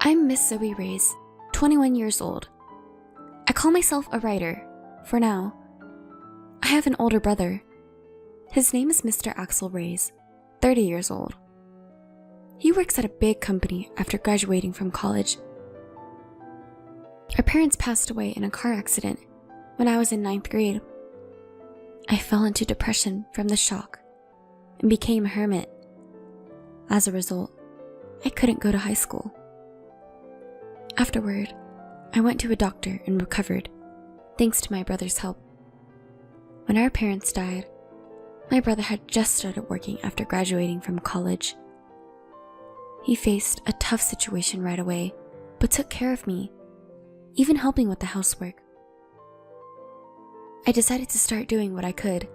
I'm Miss Zoe Reyes, 21 years old. I call myself a writer, for now. I have an older brother. His name is Mr. Axel Reyes, 30 years old. He works at a big company after graduating from college. Our parents passed away in a car accident when I was in 9th grade. I fell into depression from the shock and became a hermit. As a result, I couldn't go to high school. Afterward, I went to a doctor and recovered, thanks to my brother's help. When our parents died, my brother had just started working after graduating from college. He faced a tough situation right away, but took care of me, even helping with the housework. I decided to start doing what I could,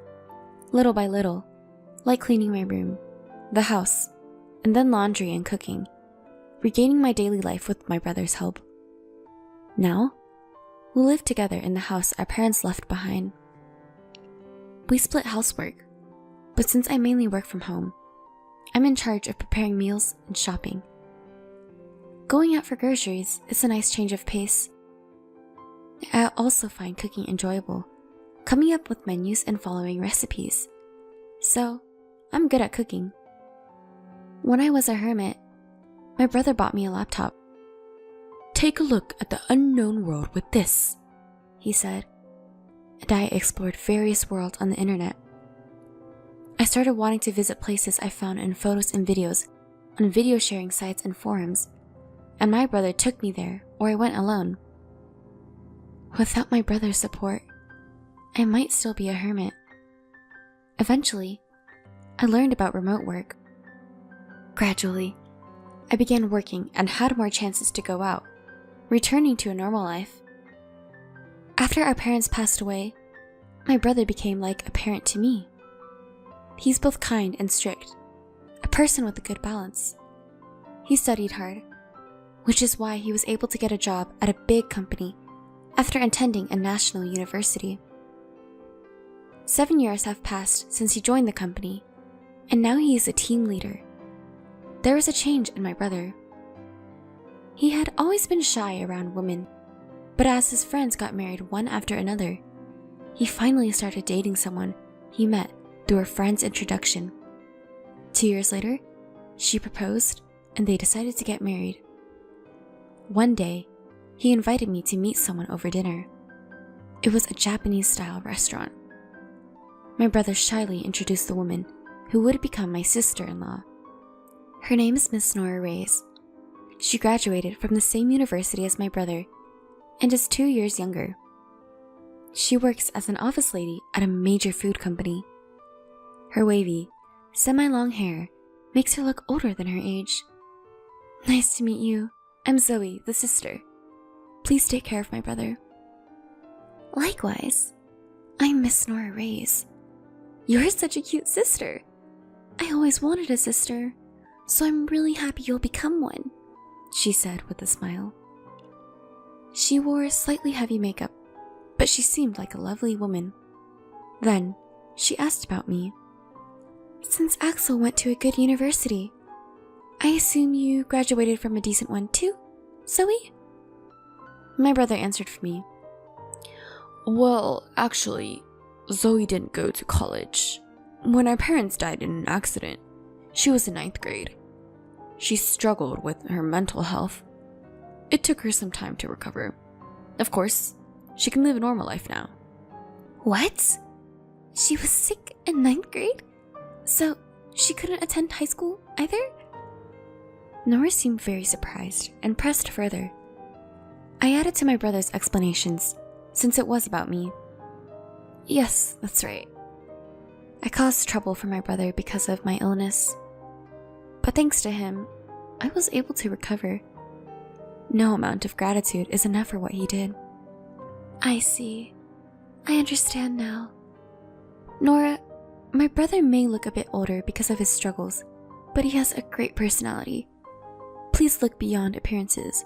little by little, like cleaning my room, the house, and then laundry and cooking, regaining my daily life with my brother's help. Now, we live together in the house our parents left behind. We split housework, but since I mainly work from home, I'm in charge of preparing meals and shopping. Going out for groceries is a nice change of pace. I also find cooking enjoyable, coming up with menus and following recipes. So, I'm good at cooking. When I was a hermit, my brother bought me a laptop. "Take a look at the unknown world with this," he said, and I explored various worlds on the internet. I started wanting to visit places I found in photos and videos on video sharing sites and forums, and my brother took me there, or I went alone. Without my brother's support, I might still be a hermit. Eventually, I learned about remote work. Gradually, I began working and had more chances to go out, returning to a normal life. After our parents passed away, my brother became like a parent to me. He's both kind and strict, a person with a good balance. He studied hard, which is why he was able to get a job at a big company after attending a national university. 7 years have passed since he joined the company, and now he is a team leader. There was a change in my brother. He had always been shy around women, but as his friends got married one after another, he finally started dating someone he met through a friend's introduction. 2 years later, she proposed and they decided to get married. One day, he invited me to meet someone over dinner. It was a Japanese-style restaurant. My brother shyly introduced the woman who would become my sister-in-law. Her name is Miss Nora Reyes. She graduated from the same university as my brother and is 2 years younger. She works as an office lady at a major food company. Her wavy, semi-long hair makes her look older than her age. "Nice to meet you. I'm Zoe, the sister. Please take care of my brother." "Likewise. I'm Miss Nora Reyes. You're such a cute sister. I always wanted a sister, so I'm really happy you'll become one," she said with a smile. She wore slightly heavy makeup, but she seemed like a lovely woman. Then, she asked about me. "Since Axel went to a good university, I assume you graduated from a decent one too, Zoe?" My brother answered for me. "Well, actually, Zoe didn't go to college. When our parents died in an accident, she was in 9th grade. She struggled with her mental health. It took her some time to recover. Of course, she can live a normal life now." "What? She was sick in 9th grade? So she couldn't attend high school either?" Nora seemed very surprised and pressed further. I added to my brother's explanations, since it was about me. "Yes, that's right. I caused trouble for my brother because of my illness. But thanks to him, I was able to recover. No amount of gratitude is enough for what he did." "I see. I understand now. Nora, my brother may look a bit older because of his struggles, but he has a great personality. Please look beyond appearances."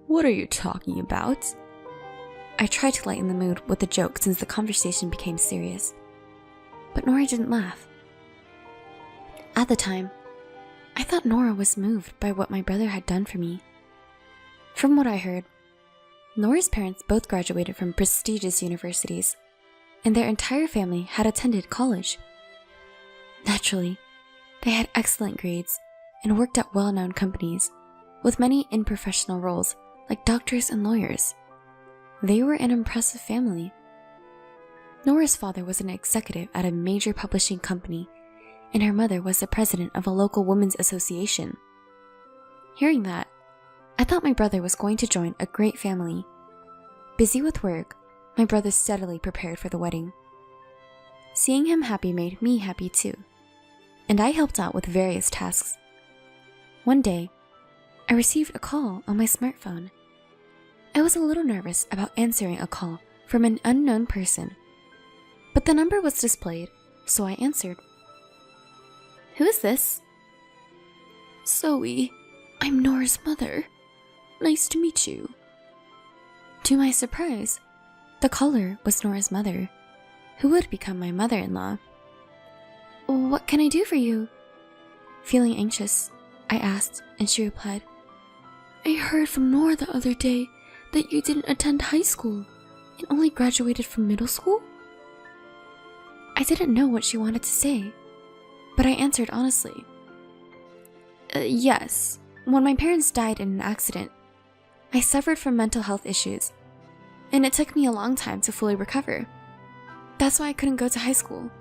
"What are you talking about?" I tried to lighten the mood with a joke since the conversation became serious, but Nora didn't laugh. At the time, I thought Nora was moved by what my brother had done for me. From what I heard, Nora's parents both graduated from prestigious universities, and their entire family had attended college. Naturally, they had excellent grades and worked at well-known companies, with many in professional roles like doctors and lawyers. They were an impressive family. Nora's father was an executive at a major publishing company, and her mother was the president of a local women's association. Hearing that, I thought my brother was going to join a great family. Busy with work, my brother steadily prepared for the wedding. Seeing him happy made me happy too, and I helped out with various tasks. One day, I received a call on my smartphone. I was a little nervous about answering a call from an unknown person, but the number was displayed, so I answered. "Who is this?" "Zoe, I'm Nora's mother. Nice to meet you." To my surprise, the caller was Nora's mother, who would become my mother-in-law. "What can I do for you?" Feeling anxious, I asked, and she replied, "I heard from Nora the other day that you didn't attend high school and only graduated from middle school." I didn't know what she wanted to say, but I answered honestly. Yes, when my parents died in an accident, I suffered from mental health issues, and it took me a long time to fully recover. That's why I couldn't go to high school."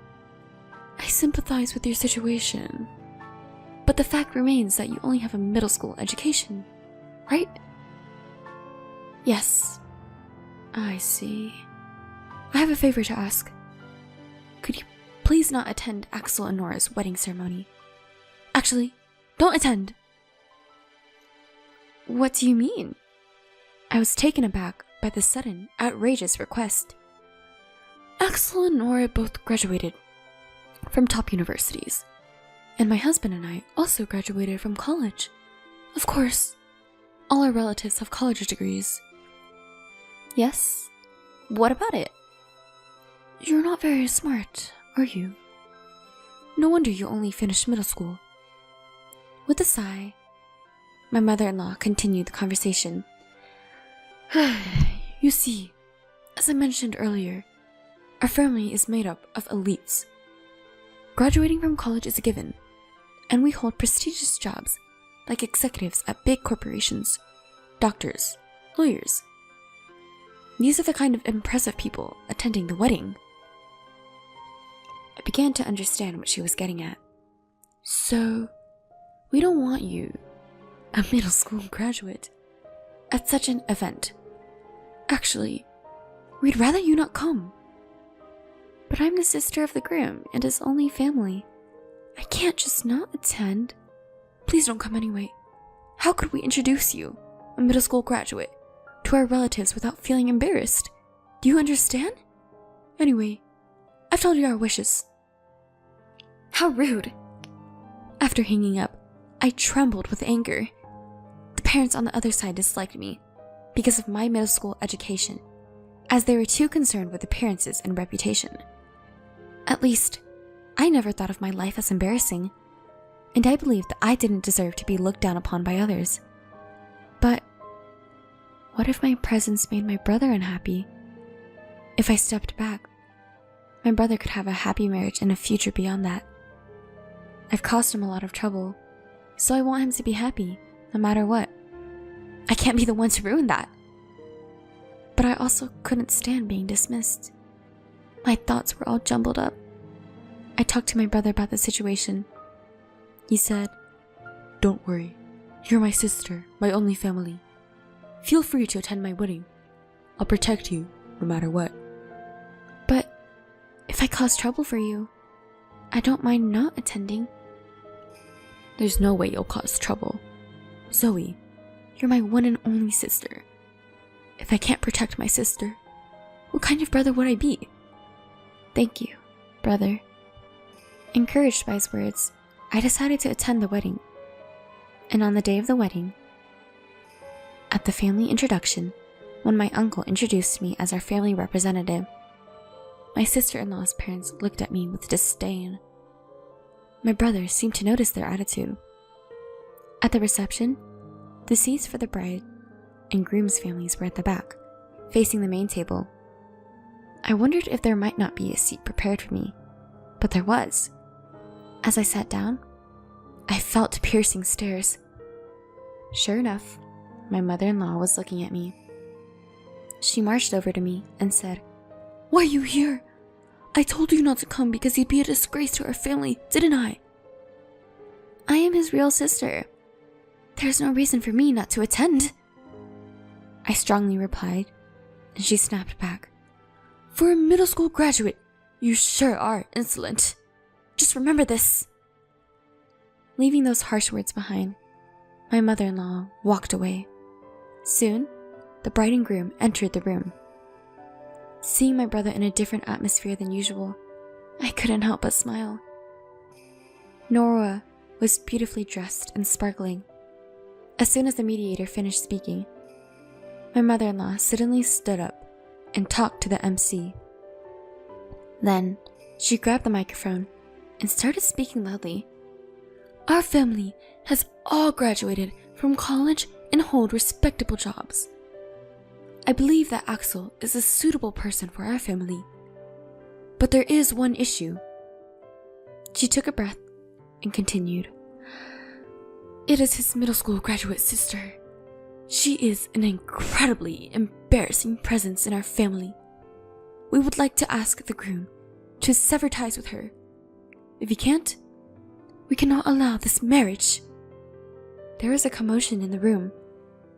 "I sympathize with your situation, but the fact remains that you only have a middle school education, right?" "Yes." "I see. I have a favor to ask. Could you please not attend Axel and Nora's wedding ceremony? Actually, don't attend." "What do you mean?" I was taken aback by the sudden, outrageous request. "Axel and Nora both graduated from top universities, and my husband and I also graduated from college. Of course, all our relatives have college degrees." "Yes? What about it?" "You're not very smart, are you? No wonder you only finished middle school." With a sigh, my mother-in-law continued the conversation. "You see, as I mentioned earlier, our family is made up of elites. Graduating from college is a given, and we hold prestigious jobs like executives at big corporations, doctors, lawyers. These are the kind of impressive people attending the wedding." I began to understand what she was getting at. "So, we don't want you, a middle school graduate, at such an event. Actually, we'd rather you not come." "But I'm the sister of the groom and his only family. I can't just not attend." "Please don't come anyway. How could we introduce you, a middle school graduate, to our relatives without feeling embarrassed? Do you understand? Anyway, I've told you our wishes." How rude! After hanging up, I trembled with anger. The parents on the other side disliked me because of my middle school education, as they were too concerned with appearances and reputation. At least, I never thought of my life as embarrassing, and I believed that I didn't deserve to be looked down upon by others. But what if my presence made my brother unhappy? If I stepped back, my brother could have a happy marriage and a future beyond that. I've caused him a lot of trouble, so I want him to be happy, no matter what. I can't be the one to ruin that. But I also couldn't stand being dismissed. My thoughts were all jumbled up. I talked to my brother about the situation. He said, "Don't worry. You're my sister, my only family. Feel free to attend my wedding. I'll protect you, no matter what." "But if I cause trouble for you, I don't mind not attending." "There's no way you'll cause trouble. Zoe, you're my one and only sister. If I can't protect my sister, what kind of brother would I be?" "Thank you, brother." Encouraged by his words, I decided to attend the wedding. And on the day of the wedding, at the family introduction, when my uncle introduced me as our family representative, my sister-in-law's parents looked at me with disdain. My brother seemed to notice their attitude. At the reception, the seats for the bride and groom's families were at the back, facing the main table. I wondered if there might not be a seat prepared for me, but there was. As I sat down, I felt piercing stares. Sure enough, my mother-in-law was looking at me. She marched over to me and said, "Why are you here? I told you not to come because you'd be a disgrace to our family, didn't I?" "I am his real sister. There's no reason for me not to attend," I strongly replied, and she snapped back. "For a middle school graduate, you sure are insolent. Just remember this." Leaving those harsh words behind, my mother-in-law walked away. Soon, the bride and groom entered the room. Seeing my brother in a different atmosphere than usual, I couldn't help but smile. Nora was beautifully dressed and sparkling. As soon as the mediator finished speaking, my mother-in-law suddenly stood up and talked to the MC. Then, she grabbed the microphone and started speaking loudly. "Our family has all graduated from college and hold respectable jobs. I believe that Axel is a suitable person for our family. But there is one issue." She took a breath and continued. "It is his middle school graduate sister. She is an incredibly embarrassing presence in our family. We would like to ask the groom to sever ties with her. If he can't, we cannot allow this marriage." There was a commotion in the room,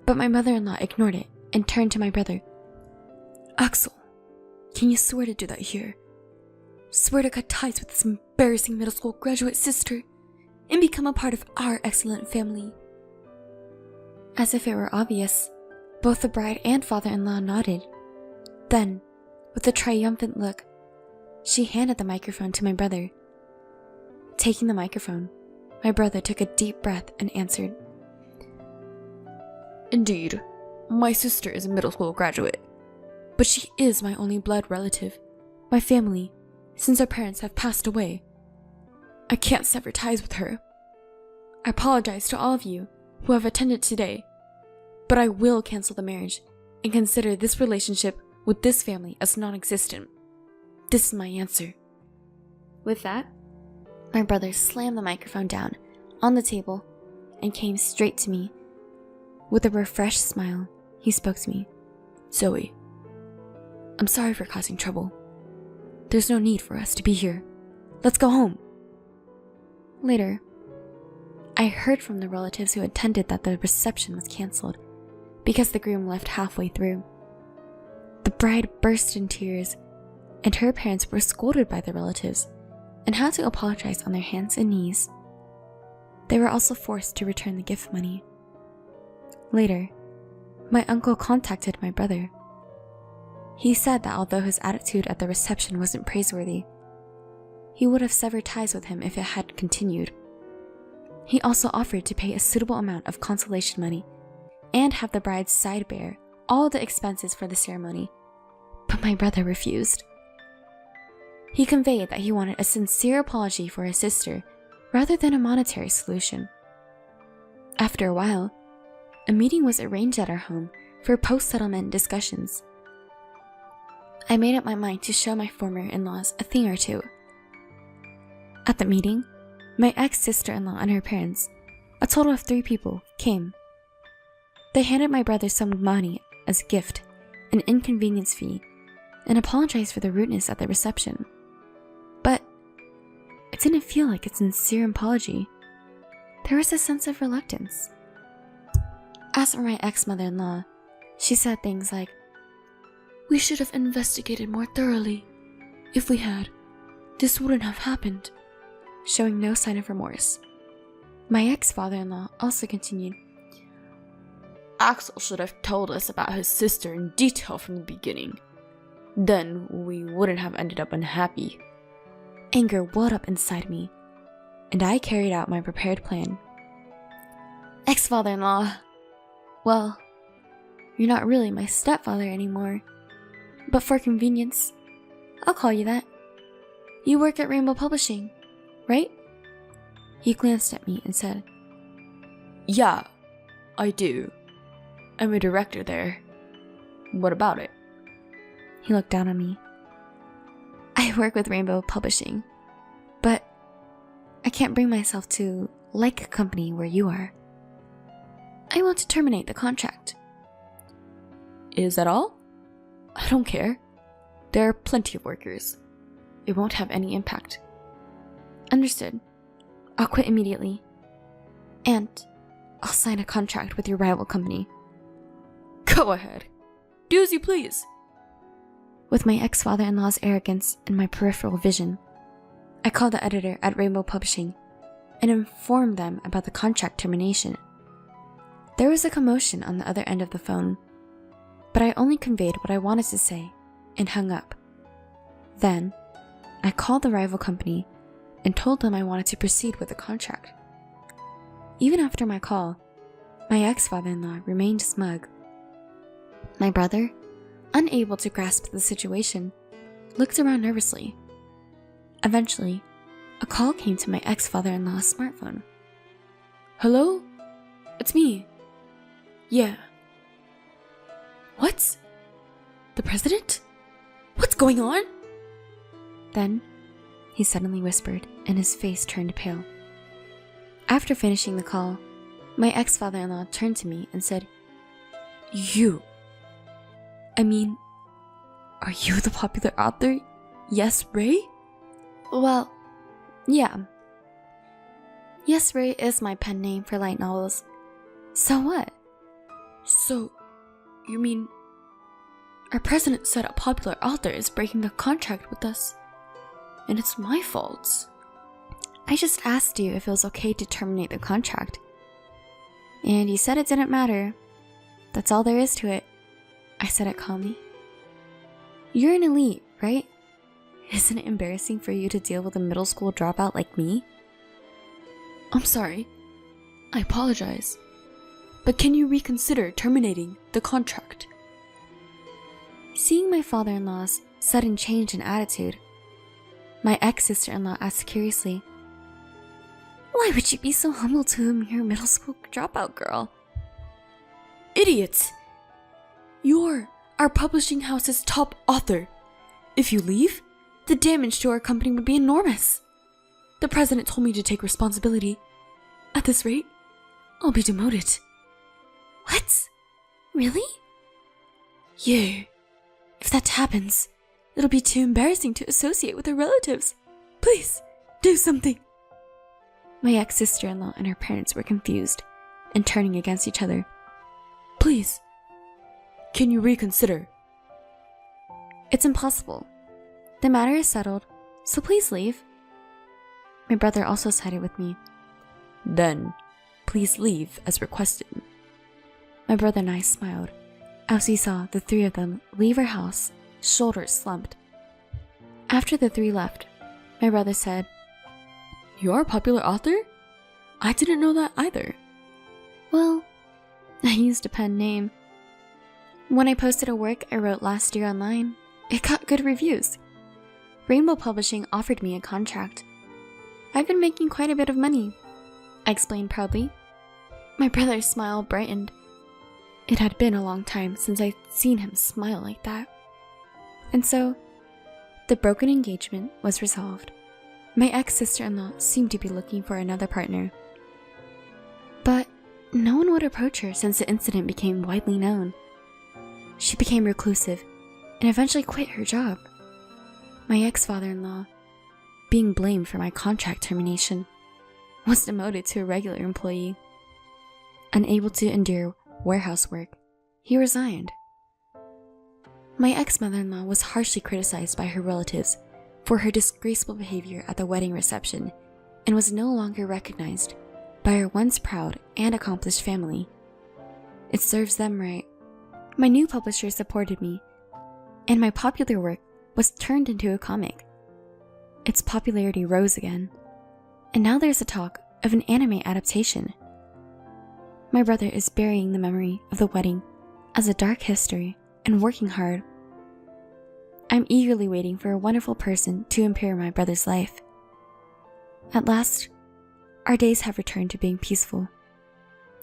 but my mother-in-law ignored it and turned to my brother. "Axel, can you swear to do that here? Swear to cut ties with this embarrassing middle school graduate sister and become a part of our excellent family." As if it were obvious, both the bride and father-in-law nodded. Then, with a triumphant look, she handed the microphone to my brother. Taking the microphone, my brother took a deep breath and answered, "Indeed, my sister is a middle school graduate, but she is my only blood relative, my family, since our parents have passed away. I can't sever ties with her. I apologize to all of you who have attended today, but I will cancel the marriage and consider this relationship with this family as non-existent. This is my answer." With that, my brother slammed the microphone down on the table and came straight to me. With a refreshed smile, he spoke to me. "Zoe, I'm sorry for causing trouble. There's no need for us to be here. Let's go home." Later, I heard from the relatives who attended that the reception was canceled because the groom left halfway through. The bride burst in tears, and her parents were scolded by the relatives and had to apologize on their hands and knees. They were also forced to return the gift money. Later, my uncle contacted my brother. He said that although his attitude at the reception wasn't praiseworthy, he would have severed ties with him if it had continued. He also offered to pay a suitable amount of consolation money and have the bride's side bear all the expenses for the ceremony, but my brother refused. He conveyed that he wanted a sincere apology for his sister rather than a monetary solution. After a while, a meeting was arranged at our home for post-settlement discussions. I made up my mind to show my former in-laws a thing or two. At the meeting, my ex-sister-in-law and her parents, a total of 3 people, came. They handed my brother some money as a gift, an inconvenience fee, and apologized for the rudeness at the reception. But it didn't feel like a sincere apology. There was a sense of reluctance. As for my ex-mother-in-law, she said things like, "We should have investigated more thoroughly. If we had, this wouldn't have happened," showing no sign of remorse. My ex-father-in-law also continued, "Axel should have told us about his sister in detail from the beginning. Then we wouldn't have ended up unhappy." Anger welled up inside me, and I carried out my prepared plan. "Ex-father-in-law, well, you're not really my stepfather anymore, but for convenience, I'll call you that. You work at Rainbow Publishing, right?" He glanced at me and said, "Yeah, I do." I'm a director there. What about it? He looked down on me. I work with Rainbow Publishing, but I can't bring myself to like a company where you are. I want to terminate the contract. Is that all? I don't care. There are plenty of workers. It won't have any impact. Understood. I'll quit immediately. And I'll sign a contract with your rival company. Go ahead. Do as you please. With my ex-father-in-law's arrogance in my peripheral vision, I called the editor at Rainbow Publishing and informed them about the contract termination. There was a commotion on the other end of the phone, but I only conveyed what I wanted to say and hung up. Then, I called the rival company and told them I wanted to proceed with the contract. Even after my call, my ex-father-in-law remained smug. My brother, unable to grasp the situation, looked around nervously. Eventually, a call came to my ex-father-in-law's smartphone. Hello? It's me. Yeah. What? The president? What's going on? Then, he suddenly whispered, and his face turned pale. After finishing the call, my ex-father-in-law turned to me and said, Are you the popular author? Yes, Ray? Well, yeah. Yes, Ray is my pen name for light novels. So what? So, you mean our president said a popular author is breaking the contract with us, and it's my fault? I just asked you if it was okay to terminate the contract. And you said it didn't matter. That's all there is to it. I said it calmly. You're an elite, right? Isn't it embarrassing for you to deal with a middle school dropout like me? I'm sorry. I apologize. But can you reconsider terminating the contract? Seeing my father-in-law's sudden change in attitude, my ex-sister-in-law asked curiously, "Why would you be so humble to a mere middle school dropout girl?" Idiot! You're our publishing house's top author. If you leave, the damage to our company would be enormous. The president told me to take responsibility. At this rate, I'll be demoted. What? Really? Yeah. If that happens, it'll be too embarrassing to associate with our relatives. Please, do something. My ex-sister-in-law and her parents were confused and turning against each other. Please, can you reconsider? It's impossible. The matter is settled, so please leave. My brother also sided with me. Then, please leave as requested. My brother and I smiled as we saw the three of them leave our house, shoulders slumped. After the three left, my brother said, "You're a popular author? I didn't know that either." Well, I used a pen name. When I posted a work I wrote last year online, it got good reviews. Rainbow Publishing offered me a contract. I've been making quite a bit of money, I explained proudly. My brother's smile brightened. It had been a long time since I'd seen him smile like that. And so, the broken engagement was resolved. My ex-sister-in-law seemed to be looking for another partner. But no one would approach her since the incident became widely known. She became reclusive and eventually quit her job. My ex-father-in-law, being blamed for my contract termination, was demoted to a regular employee. Unable to endure warehouse work, he resigned. My ex-mother-in-law was harshly criticized by her relatives for her disgraceful behavior at the wedding reception and was no longer recognized by her once proud and accomplished family. It serves them right. My new publisher supported me, and my popular work was turned into a comic. Its popularity rose again, and now there's a talk of an anime adaptation. My brother is burying the memory of the wedding as a dark history and working hard. I'm eagerly waiting for a wonderful person to impair my brother's life. At last, our days have returned to being peaceful.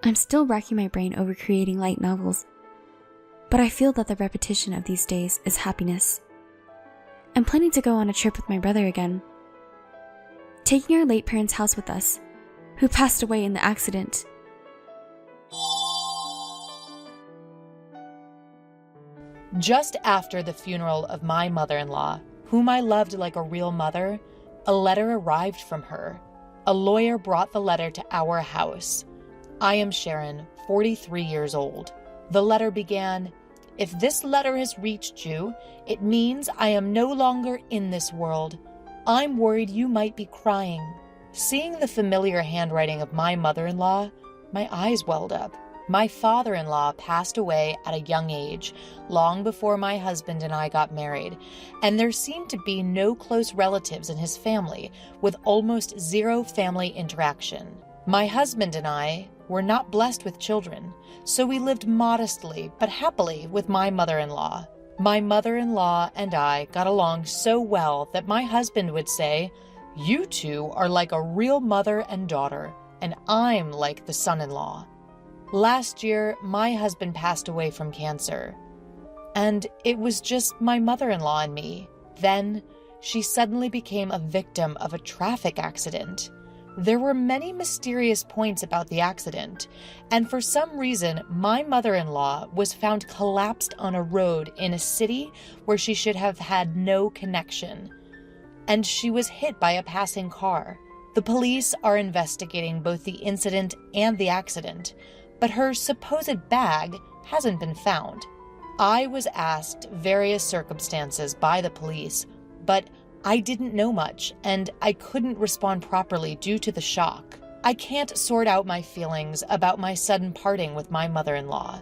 I'm still racking my brain over creating light novels, but I feel that the repetition of these days is happiness. I'm planning to go on a trip with my brother again, taking our late parents' house with us, who passed away in the accident. Just after the funeral of my mother-in-law, whom I loved like a real mother, a letter arrived from her. A lawyer brought the letter to our house. I am Sharon, 43 years old. The letter began, "If this letter has reached you, it means I am no longer in this world. I'm worried you might be crying." Seeing the familiar handwriting of my mother-in-law, my eyes welled up. My father-in-law passed away at a young age, long before my husband and I got married, and there seemed to be no close relatives in his family, with almost zero family interaction. My husband and I were not blessed with children, so we lived modestly but happily with my mother-in-law. My mother-in-law and I got along so well that my husband would say, "You two are like a real mother and daughter, and I'm like the son-in-law." Last year, my husband passed away from cancer, and it was just my mother-in-law and me. Then, she suddenly became a victim of a traffic accident. There were many mysterious points about the accident, and for some reason, my mother-in-law was found collapsed on a road in a city where she should have had no connection, and she was hit by a passing car. The police are investigating both the incident and the accident, but her supposed bag hasn't been found. I was asked various circumstances by the police, but I didn't know much, and I couldn't respond properly due to the shock. I can't sort out my feelings about my sudden parting with my mother-in-law.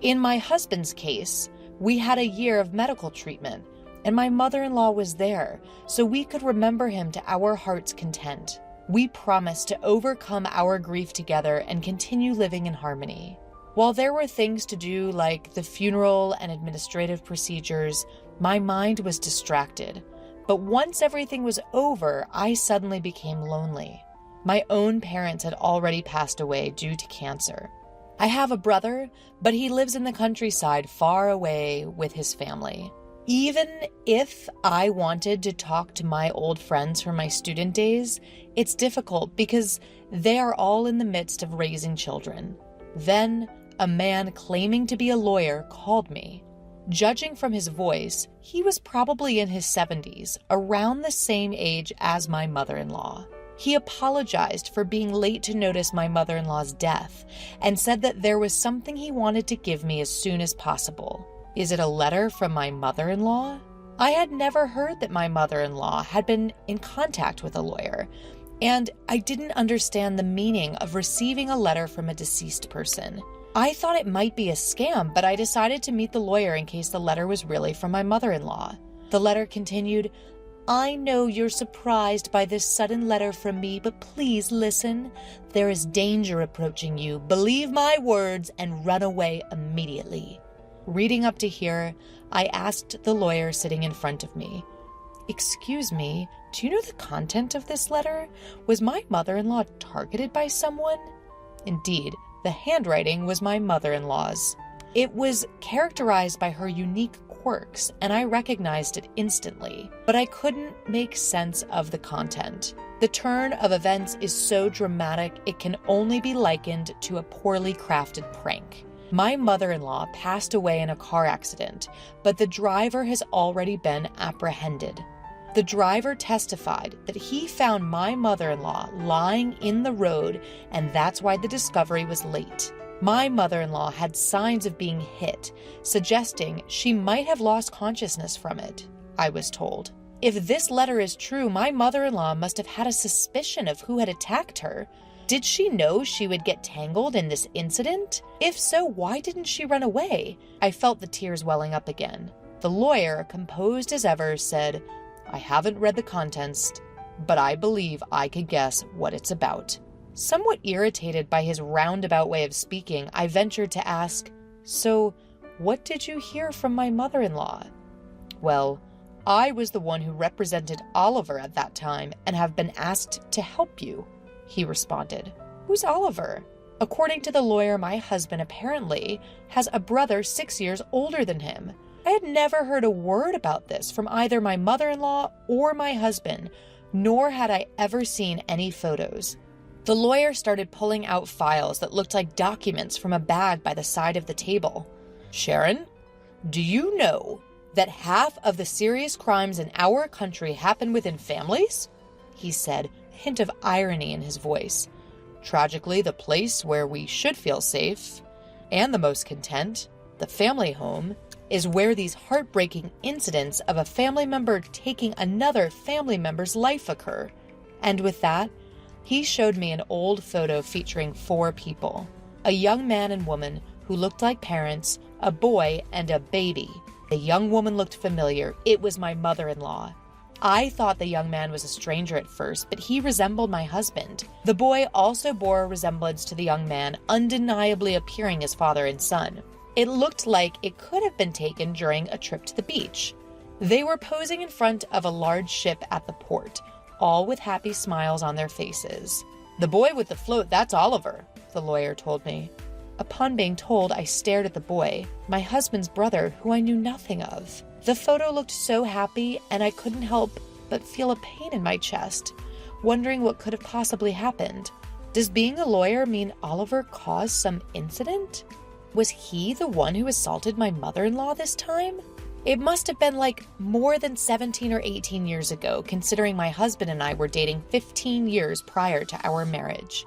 In my husband's case, we had a year of medical treatment, and my mother-in-law was there, so we could remember him to our heart's content. We promised to overcome our grief together and continue living in harmony. While there were things to do like the funeral and administrative procedures, my mind was distracted. But once everything was over, I suddenly became lonely. My own parents had already passed away due to cancer. I have a brother, but he lives in the countryside far away with his family. Even if I wanted to talk to my old friends from my student days, it's difficult because they are all in the midst of raising children. Then, a man claiming to be a lawyer called me. Judging from his voice, he was probably in his 70s, around the same age as my mother-in-law. He apologized for being late to notice my mother-in-law's death and said that there was something he wanted to give me as soon as possible. Is it a letter from my mother-in-law? I had never heard that my mother-in-law had been in contact with a lawyer, and I didn't understand the meaning of receiving a letter from a deceased person. I thought it might be a scam, but I decided to meet the lawyer in case the letter was really from my mother-in-law. The letter continued, "I know you're surprised by this sudden letter from me, but please listen. There is danger approaching you. Believe my words and run away immediately." Reading up to here, I asked the lawyer sitting in front of me, "Excuse me, do you know the content of this letter? Was my mother-in-law targeted by someone?" Indeed, the handwriting was my mother-in-law's. It was characterized by her unique quirks, and I recognized it instantly, but I couldn't make sense of the content. The turn of events is so dramatic, it can only be likened to a poorly crafted prank. My mother-in-law passed away in a car accident, but the driver has already been apprehended. The driver testified that he found my mother-in-law lying in the road, and that's why the discovery was late. My mother-in-law had signs of being hit, suggesting she might have lost consciousness from it, I was told. If this letter is true, my mother-in-law must have had a suspicion of who had attacked her. Did she know she would get tangled in this incident? If so, why didn't she run away? I felt the tears welling up again. The lawyer, composed as ever, said, "I haven't read the contents, but I believe I could guess what it's about." Somewhat irritated by his roundabout way of speaking, I ventured to ask, "So, what did you hear from my mother-in-law?" "Well, I was the one who represented Oliver at that time and have been asked to help you," he responded. "Who's Oliver?" According to the lawyer, my husband apparently has a brother 6 years older than him. I had never heard a word about this from either my mother-in-law or my husband, nor had I ever seen any photos. The lawyer started pulling out files that looked like documents from a bag by the side of the table. Sharon, do you know that half of the serious crimes in our country happen within families? He said, a hint of irony in his voice. Tragically, the place where we should feel safe and the most content, the family home, is where these heartbreaking incidents of a family member taking another family member's life occur. And with that, he showed me an old photo featuring 4 people, a young man and woman who looked like parents, a boy, and a baby. The young woman looked familiar. It was my mother-in-law. I thought the young man was a stranger at first, but he resembled my husband. The boy also bore a resemblance to the young man, undeniably appearing as father and son. It looked like it could have been taken during a trip to the beach. They were posing in front of a large ship at the port, all with happy smiles on their faces. The boy with the float, that's Oliver, the lawyer told me. Upon being told, I stared at the boy, my husband's brother, who I knew nothing of. The photo looked so happy, and I couldn't help but feel a pain in my chest, wondering what could have possibly happened. Does being a lawyer mean Oliver caused some incident? Was he the one who assaulted my mother-in-law this time? It must have been like more than 17 or 18 years ago, considering my husband and I were dating 15 years prior to our marriage.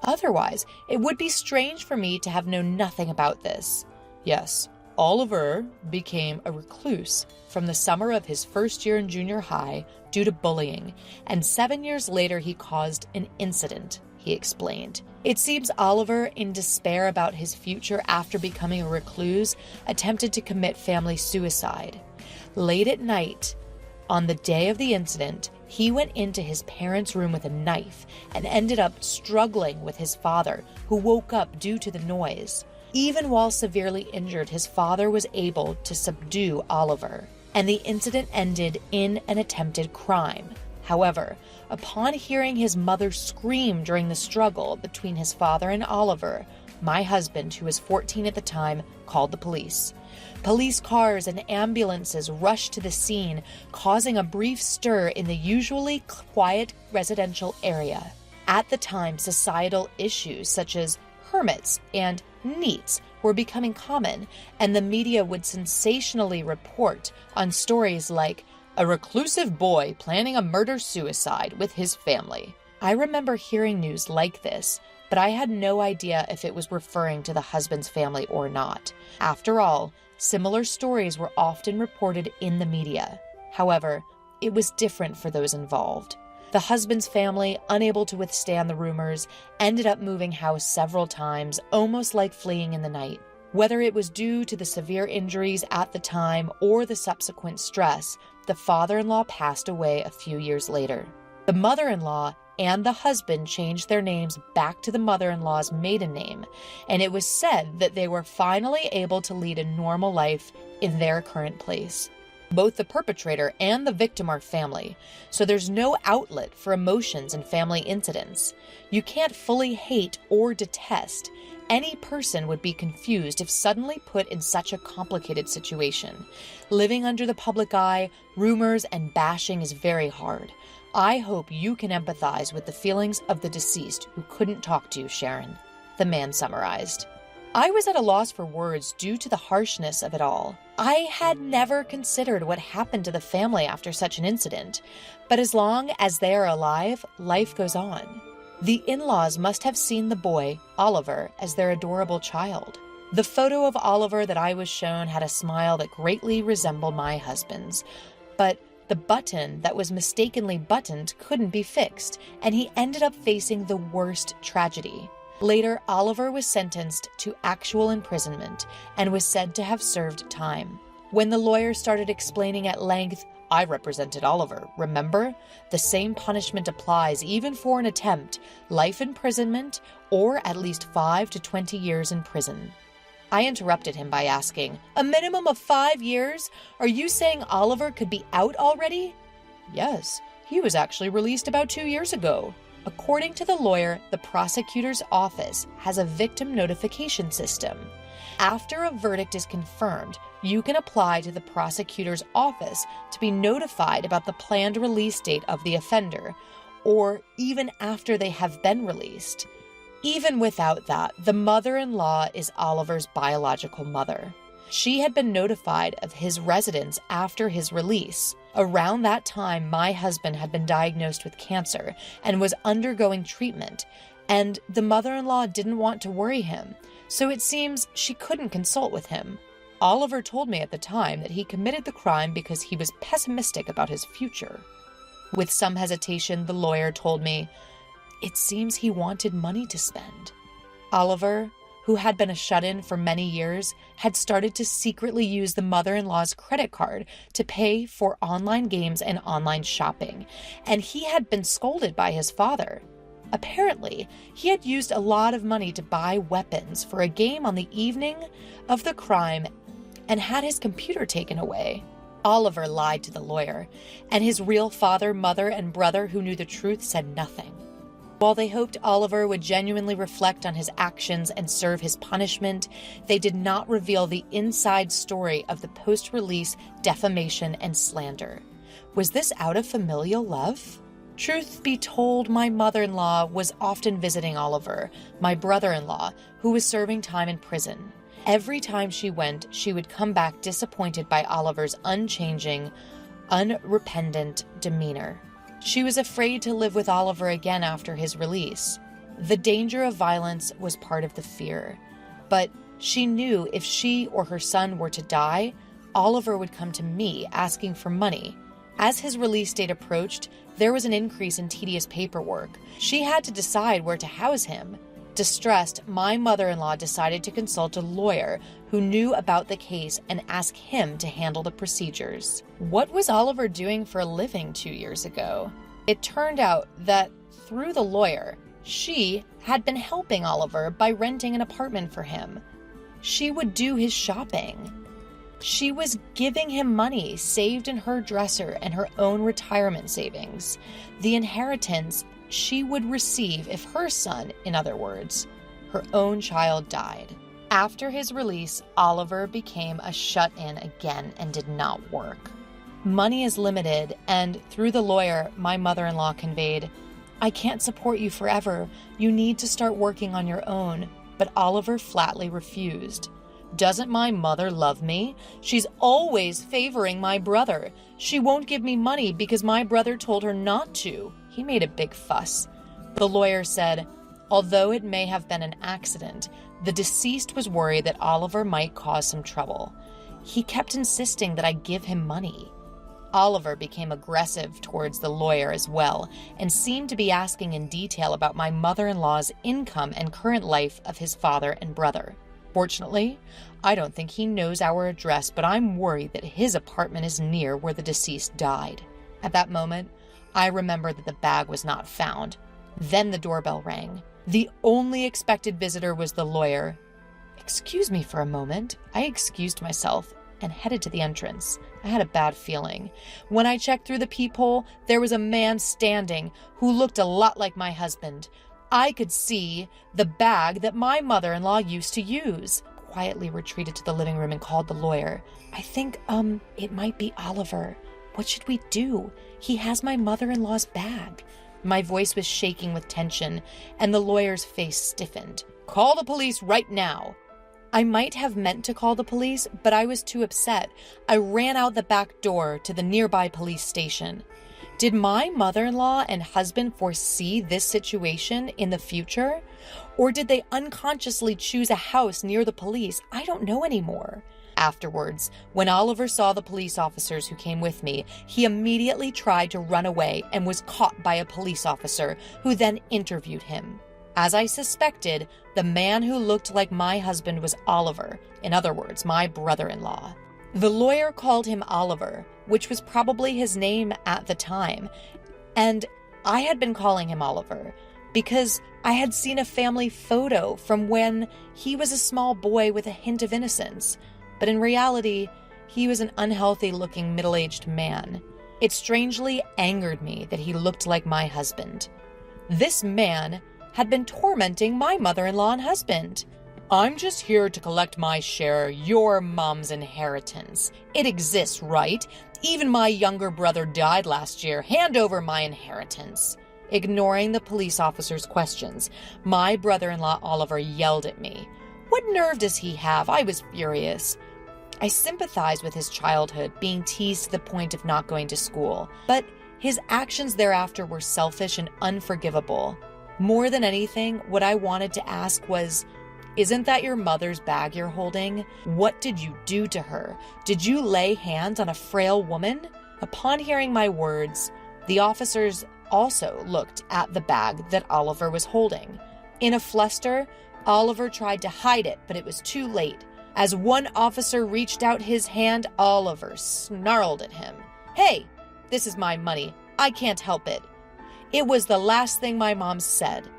Otherwise, it would be strange for me to have known nothing about this. Yes, Oliver became a recluse from the summer of his first year in junior high due to bullying, and 7 years later he caused an incident, he explained. It seems Oliver, in despair about his future after becoming a recluse, attempted to commit family suicide. Late at night, on the day of the incident, he went into his parents' room with a knife and ended up struggling with his father, who woke up due to the noise. Even while severely injured, his father was able to subdue Oliver, and the incident ended in an attempted crime. However, upon hearing his mother scream during the struggle between his father and Oliver, my husband, who was 14 at the time, called the police. Police cars and ambulances rushed to the scene, causing a brief stir in the usually quiet residential area. At the time, societal issues such as hermits and NEETs were becoming common, and the media would sensationally report on stories like a reclusive boy planning a murder-suicide with his family. I remember hearing news like this, but I had no idea if it was referring to the husband's family or not. After all, similar stories were often reported in the media. However, it was different for those involved. The husband's family, unable to withstand the rumors, ended up moving house several times, almost like fleeing in the night. Whether it was due to the severe injuries at the time or the subsequent stress, the father-in-law passed away a few years later. The mother-in-law and the husband changed their names back to the mother-in-law's maiden name, and it was said that they were finally able to lead a normal life in their current place. Both the perpetrator and the victim are family, so there's no outlet for emotions in family incidents. You can't fully hate or detest. Any person would be confused if suddenly put in such a complicated situation. Living under the public eye, rumors, and bashing is very hard. I hope you can empathize with the feelings of the deceased who couldn't talk to you, Sharon, the man summarized. I was at a loss for words due to the harshness of it all. I had never considered what happened to the family after such an incident, but as long as they are alive, life goes on. The in-laws must have seen the boy, Oliver, as their adorable child. The photo of Oliver that I was shown had a smile that greatly resembled my husband's, but the button that was mistakenly buttoned couldn't be fixed, and he ended up facing the worst tragedy. Later, Oliver was sentenced to actual imprisonment and was said to have served time. When the lawyer started explaining at length, I represented Oliver, remember? The same punishment applies even for an attempt, life imprisonment, or at least 5 to 20 years in prison. I interrupted him by asking, a minimum of 5 years? Are you saying Oliver could be out already? Yes, he was actually released about 2 years ago. According to the lawyer, the prosecutor's office has a victim notification system. After a verdict is confirmed, you can apply to the prosecutor's office to be notified about the planned release date of the offender, or even after they have been released. Even without that, the mother-in-law is Oliver's biological mother. She had been notified of his residence after his release. Around that time, my husband had been diagnosed with cancer and was undergoing treatment, and the mother-in-law didn't want to worry him, so it seems she couldn't consult with him. Oliver told me at the time that he committed the crime because he was pessimistic about his future. With some hesitation, the lawyer told me, it seems he wanted money to spend. Oliver, who had been a shut-in for many years, had started to secretly use the mother-in-law's credit card to pay for online games and online shopping, and he had been scolded by his father. Apparently, he had used a lot of money to buy weapons for a game on the evening of the crime and had his computer taken away. Oliver lied to the lawyer, and his real father, mother, and brother who knew the truth said nothing. While they hoped Oliver would genuinely reflect on his actions and serve his punishment, they did not reveal the inside story of the post-release defamation and slander. Was this out of familial love? Truth be told, my mother-in-law was often visiting Oliver, my brother-in-law, who was serving time in prison. Every time she went, she would come back disappointed by Oliver's unchanging, unrepentant demeanor. She was afraid to live with Oliver again after his release. The danger of violence was part of the fear, but she knew if she or her son were to die, Oliver would come to me asking for money. As his release date approached, there was an increase in tedious paperwork. She had to decide where to house him. Distressed, my mother-in-law decided to consult a lawyer who knew about the case and ask him to handle the procedures. What was Oliver doing for a living 2 years ago? It turned out that through the lawyer, she had been helping Oliver by renting an apartment for him. She would do his shopping. She was giving him money saved in her dresser and her own retirement savings. The inheritance she would receive if her son, in other words, her own child, died. After his release, Oliver became a shut-in again and did not work. Money is limited, and through the lawyer, my mother-in-law conveyed, "I can't support you forever. You need to start working on your own." But Oliver flatly refused. "Doesn't my mother love me? She's always favoring my brother. She won't give me money because my brother told her not to." He made a big fuss. The lawyer said, although it may have been an accident, the deceased was worried that Oliver might cause some trouble. He kept insisting that I give him money. Oliver became aggressive towards the lawyer as well, and seemed to be asking in detail about my mother-in-law's income and current life of his father and brother. Fortunately, I don't think he knows our address, but I'm worried that his apartment is near where the deceased died. At that moment, I remembered that the bag was not found. Then the doorbell rang. The only expected visitor was the lawyer. "Excuse me for a moment." I excused myself and headed to the entrance. I had a bad feeling. When I checked through the peephole, there was a man standing who looked a lot like my husband. I could see the bag that my mother-in-law used to use. Quietly retreated to the living room and called the lawyer. "I think, it might be Oliver. What should we do? He has my mother-in-law's bag." My voice was shaking with tension, and the lawyer's face stiffened. "Call the police right now." I might have meant to call the police, but I was too upset. I ran out the back door to the nearby police station. Did my mother-in-law and husband foresee this situation in the future? Or did they unconsciously choose a house near the police? I don't know anymore. Afterwards, when Oliver saw the police officers who came with me, he immediately tried to run away and was caught by a police officer who then interviewed him. As I suspected, the man who looked like my husband was Oliver, in other words, my brother-in-law. The lawyer called him Oliver, which was probably his name at the time, and I had been calling him Oliver because I had seen a family photo from when he was a small boy with a hint of innocence. But in reality, he was an unhealthy-looking middle-aged man. It strangely angered me that he looked like my husband. This man had been tormenting my mother-in-law and husband. I'm just here to collect my share, your mom's inheritance. It exists, right? Even my younger brother died last year. Hand over my inheritance. Ignoring the police officer's questions, my brother-in-law Oliver yelled at me. What nerve does he have? I was furious. I sympathized with his childhood, being teased to the point of not going to school, but his actions thereafter were selfish and unforgivable. More than anything, what I wanted to ask was, isn't that your mother's bag you're holding? What did you do to her? Did you lay hands on a frail woman? Upon hearing my words, the officers also looked at the bag that Oliver was holding. In a fluster, Oliver tried to hide it, but it was too late. As one officer reached out his hand, Oliver snarled at him. Hey, this is my money. I can't help it. It was the last thing my mom said.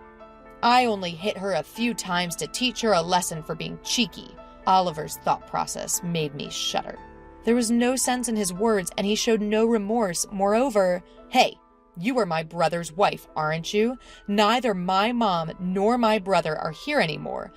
I only hit her a few times to teach her a lesson for being cheeky. Oliver's thought process made me shudder. There was no sense in his words, and he showed no remorse. Moreover, hey, you are my brother's wife, aren't you? Neither my mom nor my brother are here anymore.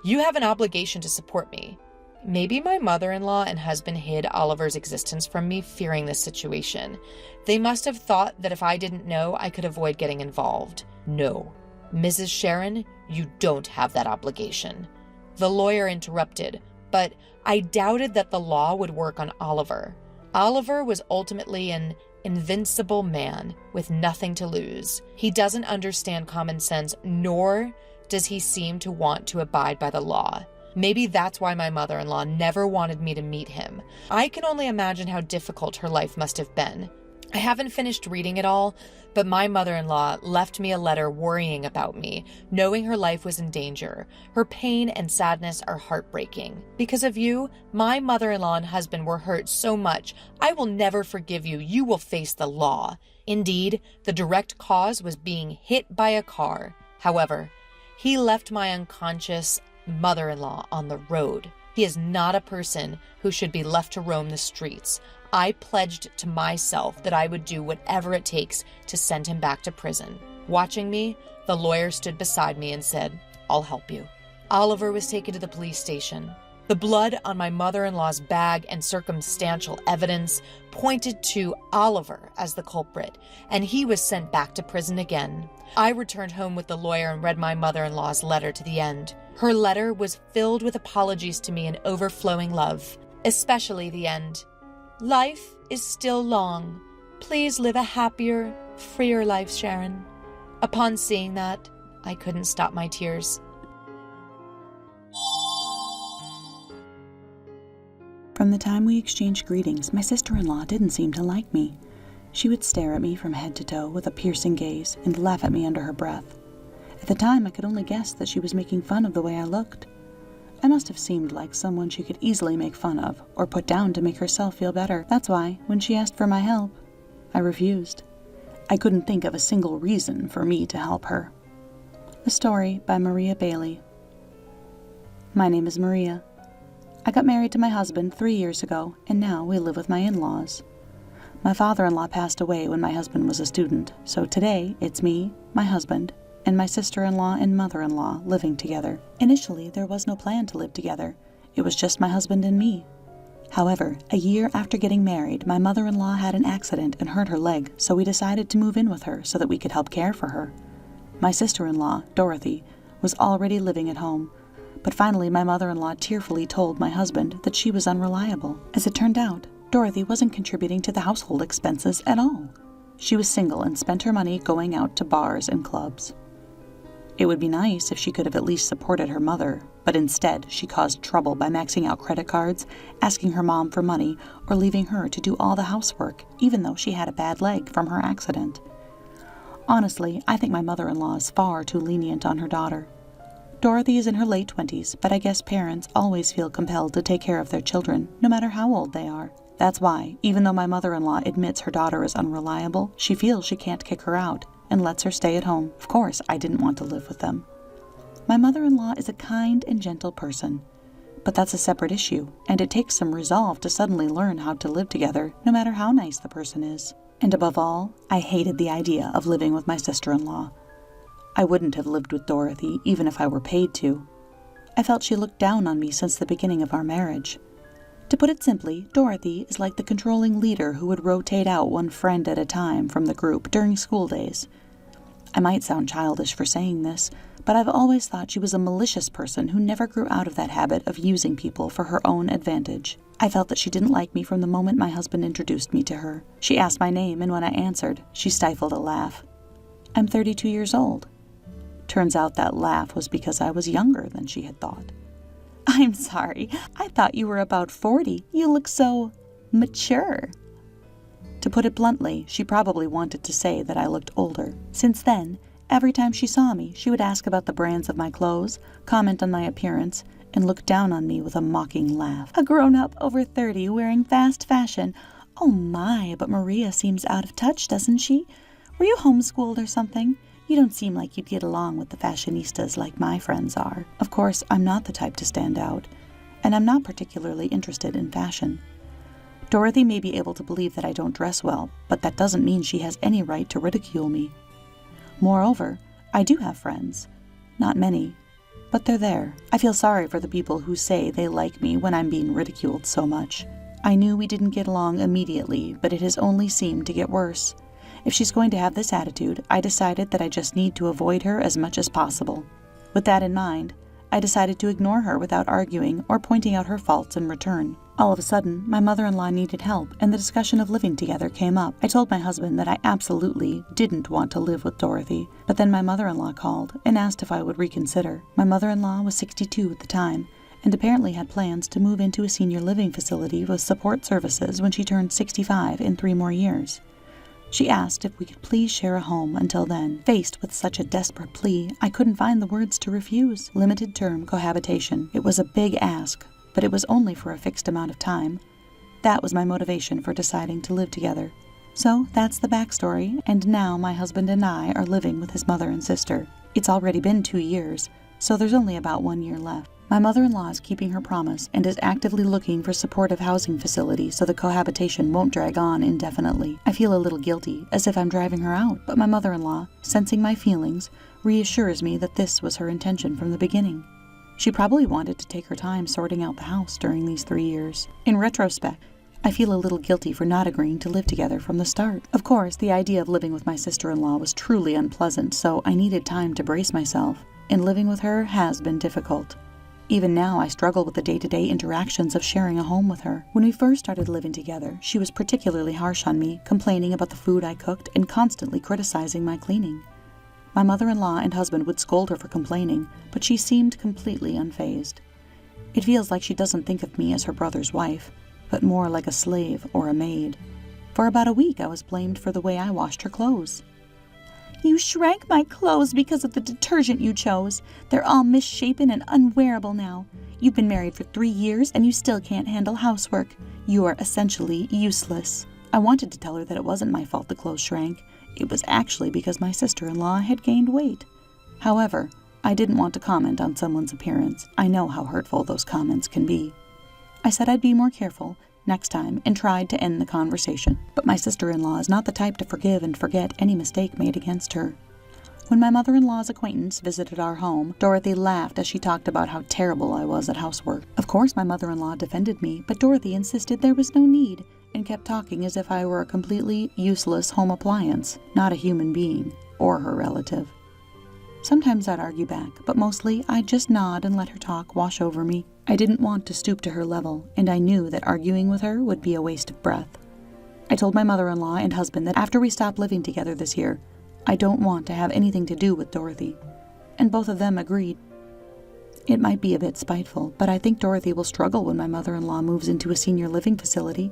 You have an obligation to support me. Maybe my mother-in-law and husband hid Oliver's existence from me, fearing this situation. They must have thought that if I didn't know, I could avoid getting involved. No. Mrs. Sharon, you don't have that obligation. The lawyer interrupted, but I doubted that the law would work on Oliver. Oliver was ultimately an invincible man with nothing to lose. He doesn't understand common sense, nor does he seem to want to abide by the law. Maybe that's why my mother-in-law never wanted me to meet him. I can only imagine how difficult her life must have been. I haven't finished reading it all, but my mother-in-law left me a letter worrying about me, knowing her life was in danger. Her pain and sadness are heartbreaking. Because of you, my mother-in-law and husband were hurt so much. I will never forgive you. You will face the law. Indeed, the direct cause was being hit by a car. However, he left my unconscious mother-in-law on the road. He is not a person who should be left to roam the streets. I pledged to myself that I would do whatever it takes to send him back to prison. Watching me, the lawyer stood beside me and said, I'll help you. Oliver was taken to the police station. The blood on my mother-in-law's bag and circumstantial evidence pointed to Oliver as the culprit, and he was sent back to prison again. I returned home with the lawyer and read my mother-in-law's letter to the end. Her letter was filled with apologies to me and overflowing love, especially the end. Life is still long. Please live a happier, freer life, Sharon. Upon seeing that, I couldn't stop my tears. From the time we exchanged greetings, my sister-in-law didn't seem to like me. She would stare at me from head to toe with a piercing gaze and laugh at me under her breath. At the time, I could only guess that she was making fun of the way I looked. I must have seemed like someone she could easily make fun of or put down to make herself feel better. That's why, when she asked for my help, I refused. I couldn't think of a single reason for me to help her. A story by Maria Bailey. My name is Maria. I got married to my husband 3 years ago, and now we live with my in-laws. My father-in-law passed away when my husband was a student, so today it's me, my husband, and my sister-in-law and mother-in-law living together. Initially, there was no plan to live together. It was just my husband and me. However, a year after getting married, my mother-in-law had an accident and hurt her leg, so we decided to move in with her so that we could help care for her. My sister-in-law, Dorothy, was already living at home, but finally my mother-in-law tearfully told my husband that she was unreliable. As it turned out, Dorothy wasn't contributing to the household expenses at all. She was single and spent her money going out to bars and clubs. It would be nice if she could have at least supported her mother, but instead she caused trouble by maxing out credit cards, asking her mom for money, or leaving her to do all the housework, even though she had a bad leg from her accident. Honestly, I think my mother-in-law is far too lenient on her daughter. Dorothy is in her late 20s, but I guess parents always feel compelled to take care of their children, no matter how old they are. That's why, even though my mother-in-law admits her daughter is unreliable, she feels she can't kick her out and lets her stay at home. Of course, I didn't want to live with them. My mother-in-law is a kind and gentle person, but that's a separate issue, and it takes some resolve to suddenly learn how to live together, no matter how nice the person is. And above all, I hated the idea of living with my sister-in-law. I wouldn't have lived with Dorothy, even if I were paid to. I felt she looked down on me since the beginning of our marriage. To put it simply, Dorothy is like the controlling leader who would rotate out one friend at a time from the group during school days. I might sound childish for saying this, but I've always thought she was a malicious person who never grew out of that habit of using people for her own advantage. I felt that she didn't like me from the moment my husband introduced me to her. She asked my name, and when I answered, she stifled a laugh. I'm 32 years old. Turns out that laugh was because I was younger than she had thought. I'm sorry, I thought you were about 40. You look so mature. To put it bluntly, she probably wanted to say that I looked older. Since then, every time she saw me, she would ask about the brands of my clothes, comment on my appearance, and look down on me with a mocking laugh. A grown-up over 30 wearing fast fashion. Oh my, but Maria seems out of touch, doesn't she? Were you homeschooled or something? You don't seem like you'd get along with the fashionistas like my friends are. Of course, I'm not the type to stand out, and I'm not particularly interested in fashion. Dorothy may be able to believe that I don't dress well, but that doesn't mean she has any right to ridicule me. Moreover, I do have friends. Not many, but they're there. I feel sorry for the people who say they like me when I'm being ridiculed so much. I knew we didn't get along immediately, but it has only seemed to get worse. If she's going to have this attitude, I decided that I just need to avoid her as much as possible. With that in mind, I decided to ignore her without arguing or pointing out her faults in return. All of a sudden, my mother-in-law needed help, and the discussion of living together came up. I told my husband that I absolutely didn't want to live with Dorothy, but then my mother-in-law called and asked if I would reconsider. My mother-in-law was 62 at the time, and apparently had plans to move into a senior living facility with support services when she turned 65 in 3 more years. She asked if we could please share a home until then. Faced with such a desperate plea, I couldn't find the words to refuse. Limited-term cohabitation. It was a big ask, but it was only for a fixed amount of time. That was my motivation for deciding to live together. So that's the backstory, and now my husband and I are living with his mother and sister. It's already been 2 years, so there's only about 1 year left. My mother-in-law is keeping her promise and is actively looking for supportive housing facilities so the cohabitation won't drag on indefinitely. I feel a little guilty, as if I'm driving her out, but my mother-in-law, sensing my feelings, reassures me that this was her intention from the beginning. She probably wanted to take her time sorting out the house during these 3 years. In retrospect, I feel a little guilty for not agreeing to live together from the start. Of course, the idea of living with my sister-in-law was truly unpleasant, so I needed time to brace myself, and living with her has been difficult. Even now, I struggle with the day-to-day interactions of sharing a home with her. When we first started living together, she was particularly harsh on me, complaining about the food I cooked and constantly criticizing my cleaning. My mother-in-law and husband would scold her for complaining, but she seemed completely unfazed. It feels like she doesn't think of me as her brother's wife, but more like a slave or a maid. For about a week, I was blamed for the way I washed her clothes. You shrank my clothes because of the detergent you chose. They're all misshapen and unwearable now. You've been married for 3 years and you still can't handle housework. You are essentially useless. I wanted to tell her that it wasn't my fault the clothes shrank. It was actually because my sister-in-law had gained weight. However, I didn't want to comment on someone's appearance. I know how hurtful those comments can be. I said I'd be more careful next time and tried to end the conversation. But my sister-in-law is not the type to forgive and forget any mistake made against her. When my mother-in-law's acquaintance visited our home, Dorothy laughed as she talked about how terrible I was at housework. Of course my mother-in-law defended me, but Dorothy insisted there was no need and kept talking as if I were a completely useless home appliance, not a human being or her relative. Sometimes I'd argue back, but mostly I'd just nod and let her talk wash over me. I didn't want to stoop to her level, and I knew that arguing with her would be a waste of breath. I told my mother-in-law and husband that after we stop living together this year, I don't want to have anything to do with Dorothy, and both of them agreed. It might be a bit spiteful, but I think Dorothy will struggle when my mother-in-law moves into a senior living facility.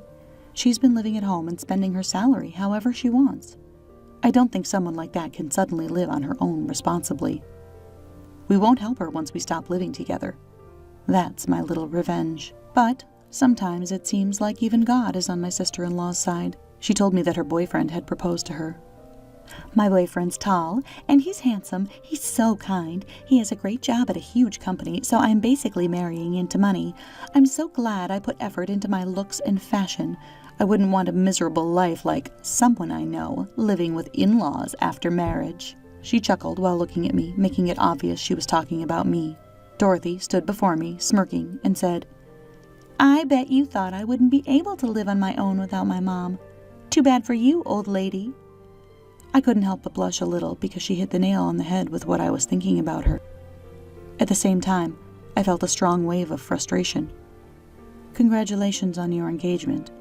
She's been living at home and spending her salary however she wants. I don't think someone like that can suddenly live on her own responsibly. We won't help her once we stop living together. That's my little revenge. But sometimes it seems like even God is on my sister-in-law's side. She told me that her boyfriend had proposed to her. My boyfriend's tall, and he's handsome. He's so kind. He has a great job at a huge company, so I'm basically marrying into money. I'm so glad I put effort into my looks and fashion. I wouldn't want a miserable life like someone I know living with in-laws after marriage. She chuckled while looking at me, making it obvious she was talking about me. Dorothy stood before me, smirking, and said, "I bet you thought I wouldn't be able to live on my own without my mom. Too bad for you, old lady." I couldn't help but blush a little because she hit the nail on the head with what I was thinking about her. At the same time, I felt a strong wave of frustration. "Congratulations on your engagement.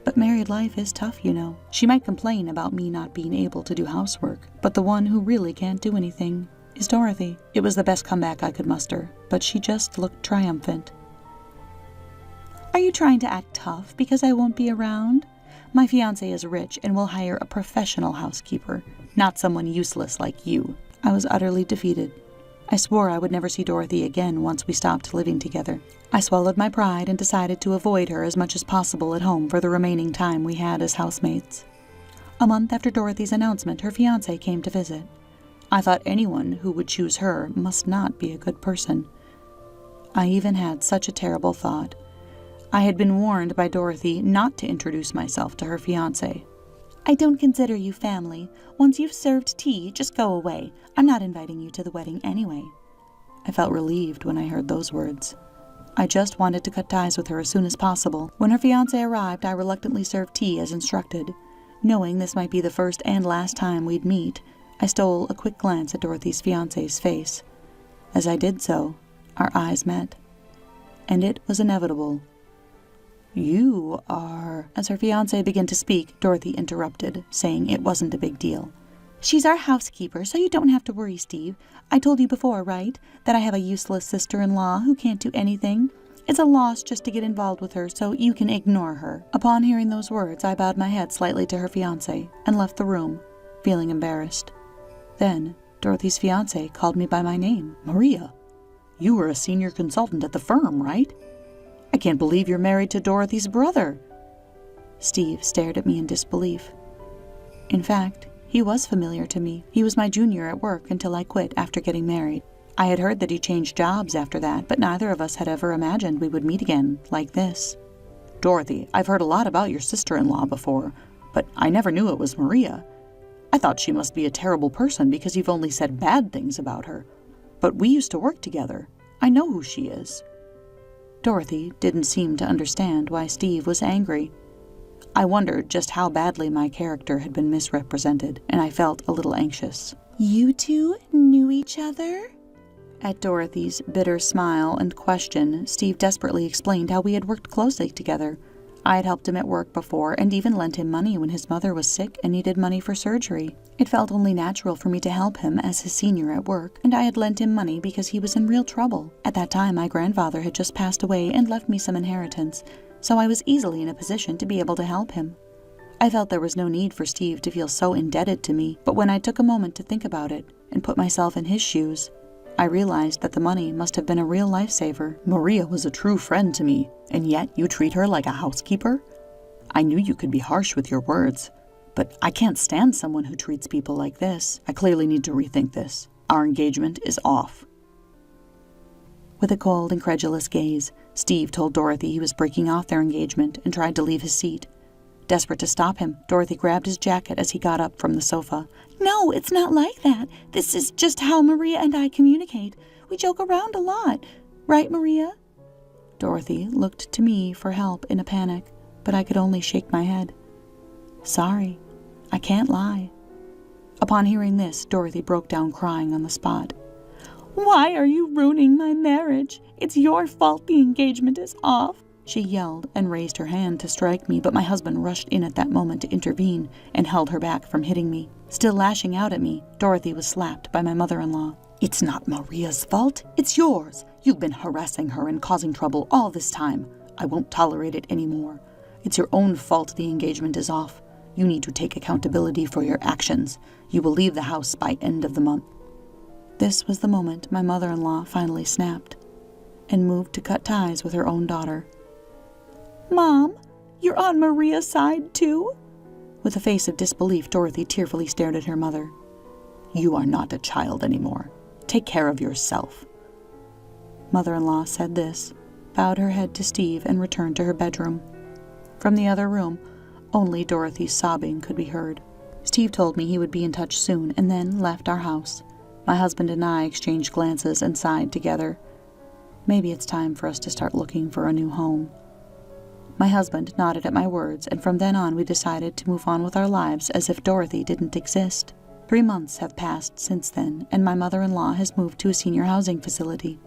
But married life is tough, you know." She might complain about me not being able to do housework, but the one who really can't do anything is Dorothy. It was the best comeback I could muster, but she just looked triumphant. "Are you trying to act tough because I won't be around? My fiancé is rich and will hire a professional housekeeper, not someone useless like you." I was utterly defeated. I swore I would never see Dorothy again once we stopped living together. I swallowed my pride and decided to avoid her as much as possible at home for the remaining time we had as housemates. A month after Dorothy's announcement, her fiancé came to visit. I thought anyone who would choose her must not be a good person. I even had such a terrible thought. I had been warned by Dorothy not to introduce myself to her fiancé. "I don't consider you family. Once you've served tea, just go away. I'm not inviting you to the wedding anyway." I felt relieved when I heard those words. I just wanted to cut ties with her as soon as possible. When her fiancé arrived, I reluctantly served tea as instructed. Knowing this might be the first and last time we'd meet, I stole a quick glance at Dorothy's fiancé's face. As I did so, our eyes met. And it was inevitable. "You are—" As her fiancé began to speak, Dorothy interrupted, saying it wasn't a big deal. "She's our housekeeper, so you don't have to worry, Steve. I told you before, right, that I have a useless sister-in-law who can't do anything? It's a loss just to get involved with her, so you can ignore her." Upon hearing those words, I bowed my head slightly to her fiancé and left the room, feeling embarrassed. Then, Dorothy's fiancé called me by my name. "Maria, you were a senior consultant at the firm, right? I can't believe you're married to Dorothy's brother." Steve stared at me in disbelief. In fact, he was familiar to me. He was my junior at work until I quit after getting married. I had heard that he changed jobs after that, but neither of us had ever imagined we would meet again like this. "Dorothy, I've heard a lot about your sister-in-law before, but I never knew it was Maria. I thought she must be a terrible person because you've only said bad things about her. But we used to work together. I know who she is." Dorothy didn't seem to understand why Steve was angry. I wondered just how badly my character had been misrepresented, and I felt a little anxious. "You two knew each other?" At Dorothy's bitter smile and question, Steve desperately explained how we had worked closely together. I had helped him at work before and even lent him money when his mother was sick and needed money for surgery. It felt only natural for me to help him as his senior at work, and I had lent him money because he was in real trouble. At that time, my grandfather had just passed away and left me some inheritance, so I was easily in a position to be able to help him. I felt there was no need for Steve to feel so indebted to me, but when I took a moment to think about it and put myself in his shoes, I realized that the money must have been a real lifesaver. "Maria was a true friend to me, and yet you treat her like a housekeeper? I knew you could be harsh with your words, but I can't stand someone who treats people like this. I clearly need to rethink this. Our engagement is off." With a cold, incredulous gaze, Steve told Dorothy he was breaking off their engagement and tried to leave his seat. Desperate to stop him, Dorothy grabbed his jacket as he got up from the sofa. "No, it's not like that. This is just how Maria and I communicate. We joke around a lot. Right, Maria?" Dorothy looked to me for help in a panic, but I could only shake my head. "Sorry, I can't lie." Upon hearing this, Dorothy broke down crying on the spot. "Why are you ruining my marriage? It's your fault the engagement is off." She yelled and raised her hand to strike me, but my husband rushed in at that moment to intervene and held her back from hitting me. Still lashing out at me, Dorothy was slapped by my mother-in-law. "It's not Maria's fault. It's yours. You've been harassing her and causing trouble all this time. I won't tolerate it anymore. It's your own fault the engagement is off. You need to take accountability for your actions. You will leave the house by end of the month." This was the moment my mother-in-law finally snapped and moved to cut ties with her own daughter. "Mom, you're on Maria's side too?" With a face of disbelief, Dorothy tearfully stared at her mother. "You are not a child anymore. Take care of yourself." Mother-in-law said this, bowed her head to Steve, and returned to her bedroom. From the other room, only Dorothy's sobbing could be heard. Steve told me he would be in touch soon and then left our house. My husband and I exchanged glances and sighed together. Maybe it's time for us to start looking for a new home. My husband nodded at my words, and from then on we decided to move on with our lives as if Dorothy didn't exist. 3 months have passed since then, and my mother-in-law has moved to a senior housing facility.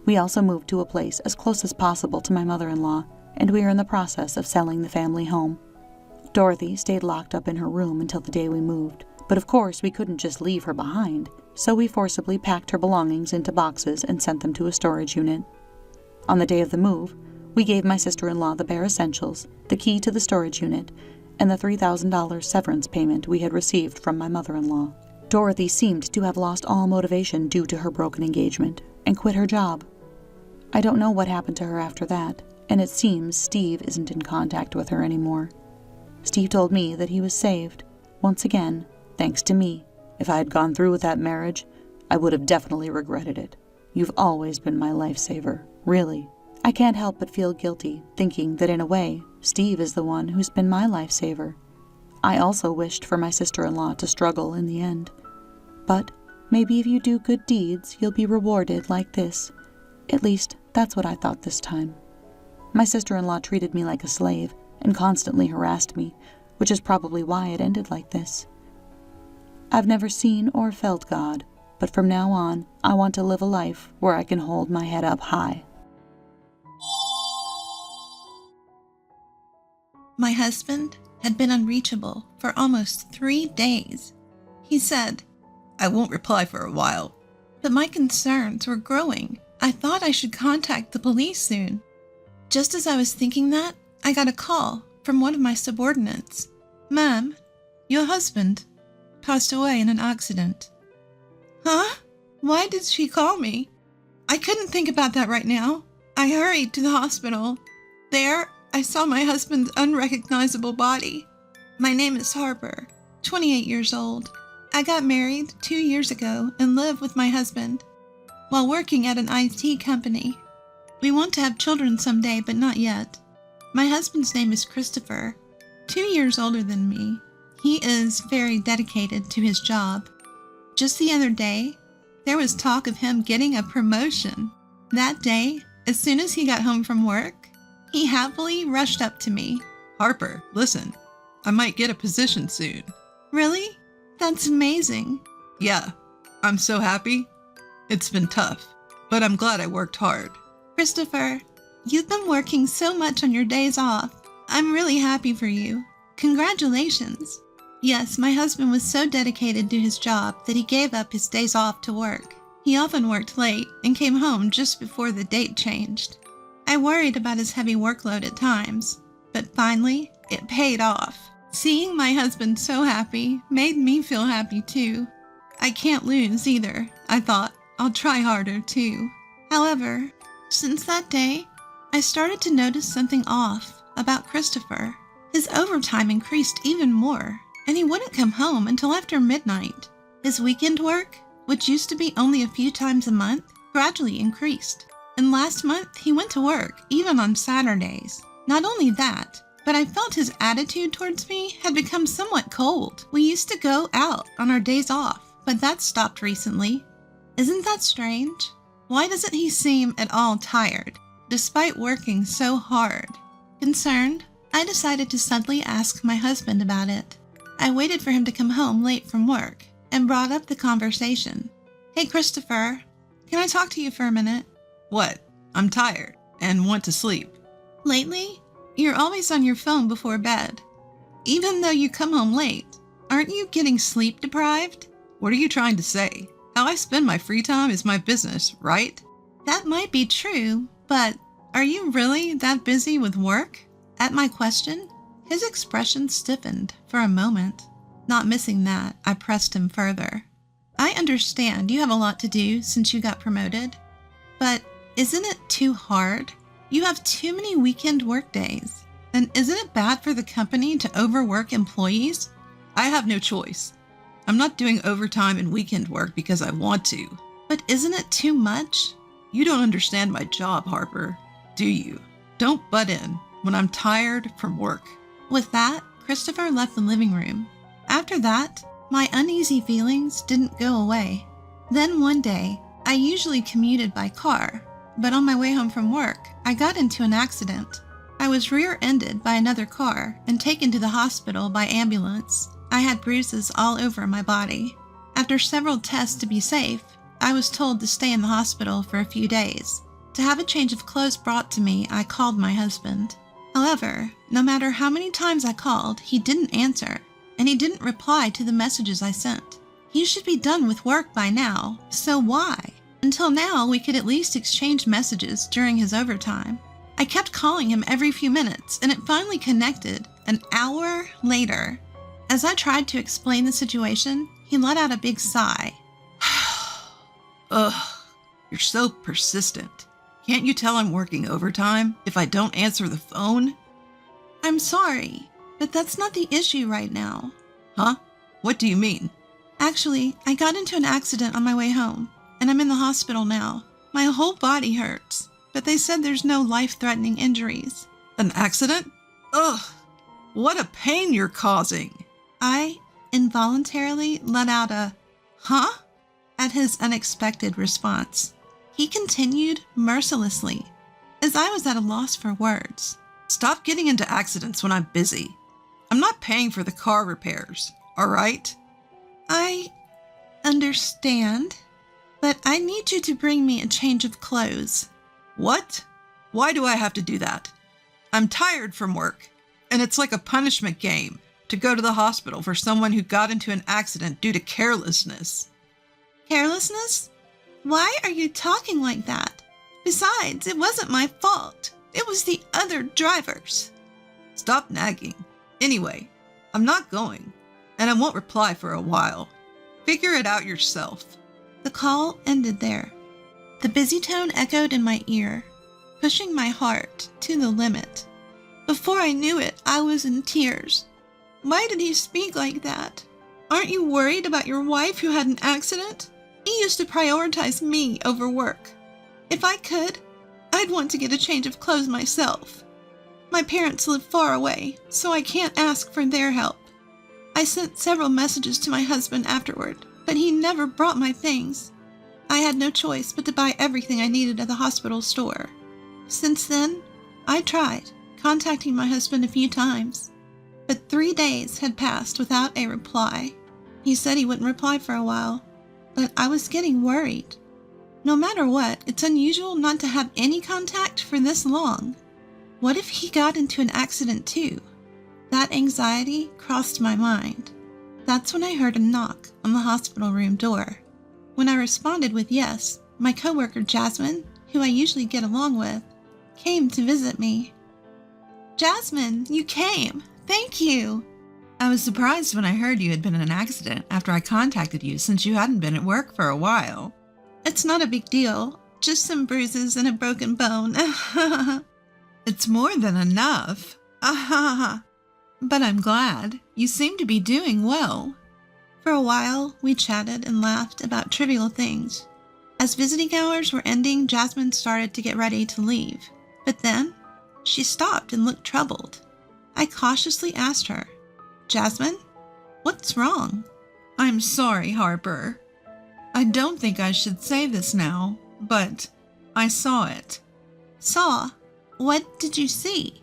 We also moved to a place as close as possible to my mother-in-law, and we are in the process of selling the family home. Dorothy stayed locked up in her room until the day we moved, but of course we couldn't just leave her behind, so we forcibly packed her belongings into boxes and sent them to a storage unit. On the day of the move, we gave my sister-in-law the bare essentials, the key to the storage unit, and the $3,000 severance payment we had received from my mother-in-law. Dorothy seemed to have lost all motivation due to her broken engagement and quit her job. I don't know what happened to her after that, and it seems Steve isn't in contact with her anymore. Steve told me that he was saved, once again, thanks to me. If I had gone through with that marriage, I would have definitely regretted it. You've always been my lifesaver, really. I can't help but feel guilty, thinking that in a way, Steve is the one who's been my lifesaver. I also wished for my sister-in-law to struggle in the end. But maybe if you do good deeds, you'll be rewarded like this. At least, that's what I thought this time. My sister-in-law treated me like a slave and constantly harassed me, which is probably why it ended like this. I've never seen or felt God, but from now on, I want to live a life where I can hold my head up high. My husband had been unreachable for almost 3 days. He said, "I won't reply for a while." But my concerns were growing. I thought I should contact the police soon. Just as I was thinking that, I got a call from one of my subordinates. "Ma'am, your husband passed away in an accident." Huh? Why did she call me? I couldn't think about that right now. I hurried to the hospital. There, I saw my husband's unrecognizable body. My name is Harper, 28 years old. I got married 2 years ago and live with my husband while working at an IT company. We want to have children someday, but not yet. My husband's name is Christopher, 2 years older than me. He is very dedicated to his job. Just the other day, there was talk of him getting a promotion. That day, as soon as he got home from work, he happily rushed up to me. "Harper, listen, I might get a position soon." "Really? That's amazing." "Yeah, I'm so happy. It's been tough, but I'm glad I worked hard." "Christopher, you've been working so much on your days off. I'm really happy for you. Congratulations." Yes, my husband was so dedicated to his job that he gave up his days off to work. He often worked late and came home just before the date changed. I worried about his heavy workload at times, but finally, it paid off. Seeing my husband so happy made me feel happy too. I can't lose either, I thought. I'll try harder too. However, since that day, I started to notice something off about Christopher. His overtime increased even more, and he wouldn't come home until after midnight. His weekend work, which used to be only a few times a month, gradually increased. And last month, he went to work, even on Saturdays. Not only that, but I felt his attitude towards me had become somewhat cold. We used to go out on our days off, but that stopped recently. Isn't that strange? Why doesn't he seem at all tired, despite working so hard? Concerned, I decided to suddenly ask my husband about it. I waited for him to come home late from work and brought up the conversation. "Hey, Christopher, can I talk to you for a minute?" "What? I'm tired and want to sleep." "Lately, you're always on your phone before bed. Even though you come home late, aren't you getting sleep deprived?" "What are you trying to say? How I spend my free time is my business, right?" "That might be true, but are you really that busy with work?" At my question, his expression stiffened for a moment. Not missing that, I pressed him further. "I understand you have a lot to do since you got promoted, but isn't it too hard? You have too many weekend work days. And isn't it bad for the company to overwork employees?" "I have no choice. I'm not doing overtime and weekend work because I want to." "But isn't it too much?" "You don't understand my job, Harper, do you? Don't butt in when I'm tired from work." With that, Christopher left the living room. After that, my uneasy feelings didn't go away. Then one day, I usually commuted by car, but on my way home from work, I got into an accident. I was rear-ended by another car and taken to the hospital by ambulance. I had bruises all over my body. After several tests to be safe, I was told to stay in the hospital for a few days. To have a change of clothes brought to me, I called my husband. However, no matter how many times I called, he didn't answer, and he didn't reply to the messages I sent. He should be done with work by now, so why? Until now, we could at least exchange messages during his overtime. I kept calling him every few minutes, and it finally connected an hour later. As I tried to explain the situation, he let out a big sigh. Ugh, you're so persistent. Can't you tell I'm working overtime if I don't answer the phone? I'm sorry, but that's not the issue right now. Huh? What do you mean? Actually, I got into an accident on my way home, and I'm in the hospital now. My whole body hurts, but they said there's no life-threatening injuries. An accident? Ugh, what a pain you're causing. I involuntarily let out a, huh? At his unexpected response. He continued mercilessly, as I was at a loss for words. Stop getting into accidents when I'm busy. I'm not paying for the car repairs, all right? I understand, but I need you to bring me a change of clothes. What? Why do I have to do that? I'm tired from work, and it's like a punishment game to go to the hospital for someone who got into an accident due to carelessness. Carelessness? Why are you talking like that? Besides, it wasn't my fault. It was the other drivers. Stop nagging. Anyway, I'm not going, and I won't reply for a while. Figure it out yourself. The call ended there. The busy tone echoed in my ear, pushing my heart to the limit. Before I knew it, I was in tears. Why did he speak like that? Aren't you worried about your wife who had an accident? He used to prioritize me over work. If I could, I'd want to get a change of clothes myself. My parents live far away, so I can't ask for their help. I sent several messages to my husband afterward, but he never brought my things. I had no choice but to buy everything I needed at the hospital store. Since then, I tried contacting my husband a few times, but 3 days had passed without a reply. He said he wouldn't reply for a while, but I was getting worried. No matter what, it's unusual not to have any contact for this long. What if he got into an accident too? That anxiety crossed my mind. That's when I heard a knock on the hospital room door. When I responded with yes, my coworker Jasmine, who I usually get along with, came to visit me. Jasmine, you came. Thank you. I was surprised when I heard you had been in an accident after I contacted you since you hadn't been at work for a while. It's not a big deal. Just some bruises and a broken bone. It's more than enough. But I'm glad. You seem to be doing well. For a while, we chatted and laughed about trivial things. As visiting hours were ending, Jasmine started to get ready to leave. But then, she stopped and looked troubled. I cautiously asked her, Jasmine, what's wrong? I'm sorry, Harper. I don't think I should say this now, but I saw it. Saw? What did you see?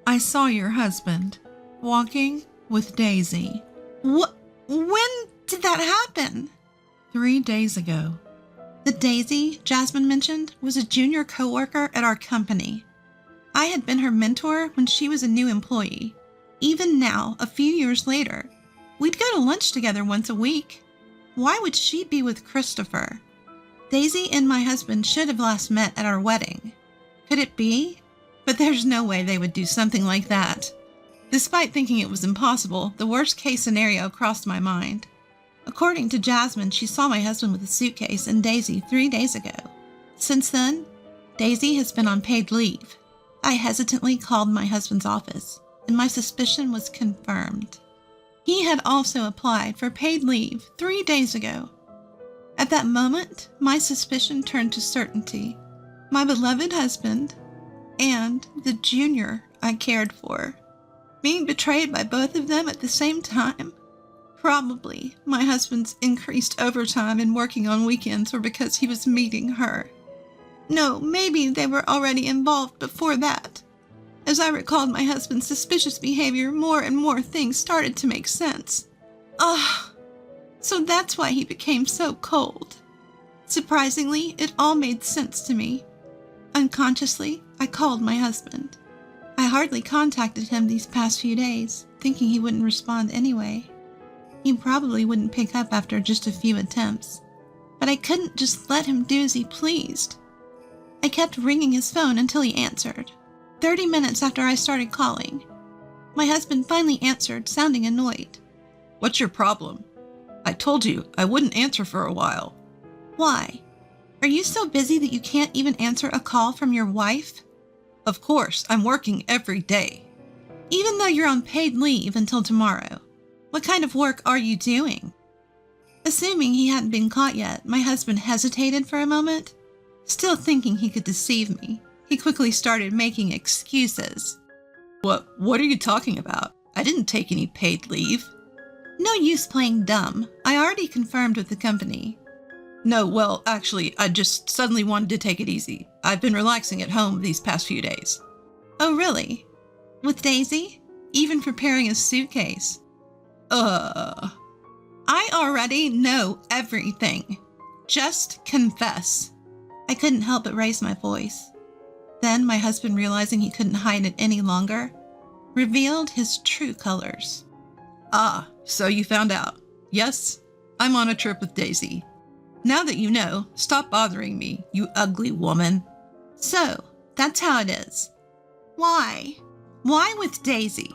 I saw your husband walking with Daisy. What? When did that happen? 3 days ago. The Daisy Jasmine mentioned was a junior coworker at our company. I had been her mentor when she was a new employee. Even now, a few years later, we'd go to lunch together once a week. Why would she be with Christopher? Daisy and my husband should have last met at our wedding. Could it be? But there's no way they would do something like that. Despite thinking it was impossible, the worst-case scenario crossed my mind. According to Jasmine, she saw my husband with a suitcase and Daisy 3 days ago. Since then, Daisy has been on paid leave. I hesitantly called my husband's office, and my suspicion was confirmed. He had also applied for paid leave 3 days ago. At that moment, my suspicion turned to certainty. My beloved husband and the junior I cared for, being betrayed by both of them at the same time. Probably my husband's increased overtime and working on weekends were because he was meeting her. No, maybe they were already involved before that. As I recalled my husband's suspicious behavior, more and more things started to make sense. So that's why he became so cold. Surprisingly, it all made sense to me. Unconsciously, I called my husband. I hardly contacted him these past few days, thinking he wouldn't respond anyway. He probably wouldn't pick up after just a few attempts. But I couldn't just let him do as he pleased. I kept ringing his phone until he answered. 30 minutes after I started calling, my husband finally answered, sounding annoyed. What's your problem? I told you I wouldn't answer for a while. Why? Are you so busy that you can't even answer a call from your wife? Of course, I'm working every day. Even though you're on paid leave until tomorrow, what kind of work are you doing? Assuming he hadn't been caught yet, my husband hesitated for a moment. Still thinking he could deceive me, he quickly started making excuses. What are you talking about? I didn't take any paid leave. No use playing dumb. I already confirmed with the company. No, well, actually, I just suddenly wanted to take it easy. I've been relaxing at home these past few days. Oh, really? With Daisy? Even preparing a suitcase? I already know everything. Just confess. I couldn't help but raise my voice. Then my husband, realizing he couldn't hide it any longer, revealed his true colors. So you found out. Yes, I'm on a trip with Daisy. Now that you know, stop bothering me, you ugly woman. So, that's how it is. Why? Why with Daisy?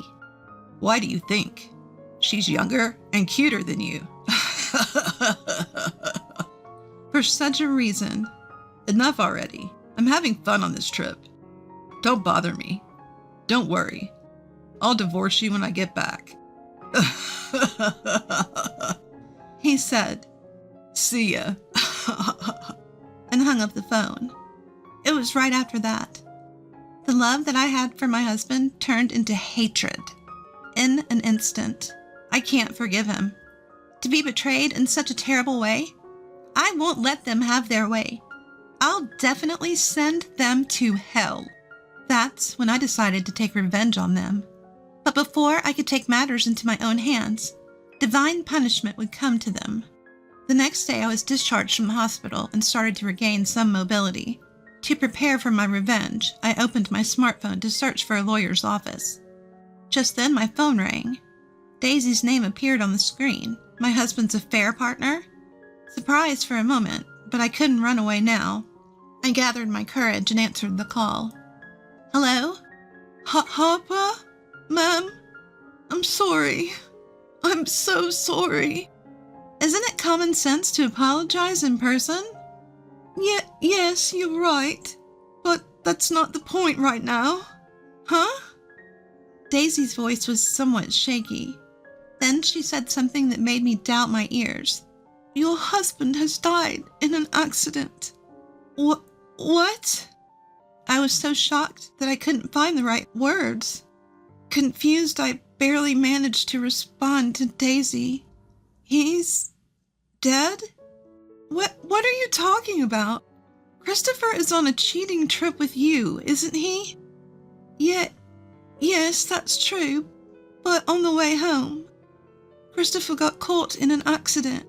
Why do you think? She's younger and cuter than you. For such a reason. Enough already. I'm having fun on this trip. Don't bother me. Don't worry. I'll divorce you when I get back. He said, "See ya." and hung up the phone. It was right after that. The love that I had for my husband turned into hatred. In an instant. I can't forgive him. To be betrayed in such a terrible way? I won't let them have their way. I'll definitely send them to hell. That's when I decided to take revenge on them. But before I could take matters into my own hands, divine punishment would come to them. The next day I was discharged from the hospital and started to regain some mobility. To prepare for my revenge, I opened my smartphone to search for a lawyer's office. Just then my phone rang. Daisy's name appeared on the screen. My husband's affair partner? Surprised for a moment, but I couldn't run away now. I gathered my courage and answered the call. Hello? Harper? Ma'am? I'm sorry. I'm so sorry. Isn't it common sense to apologize in person? Yes, you're right. But that's not the point right now. Huh? Daisy's voice was somewhat shaky. Then she said something that made me doubt my ears. Your husband has died in an accident. What? I was so shocked that I couldn't find the right words. Confused, I barely managed to respond to Daisy. He's dead? What are you talking about? Christopher is on a cheating trip with you, isn't he? Yes, that's true. But on the way home, Christopher got caught in an accident.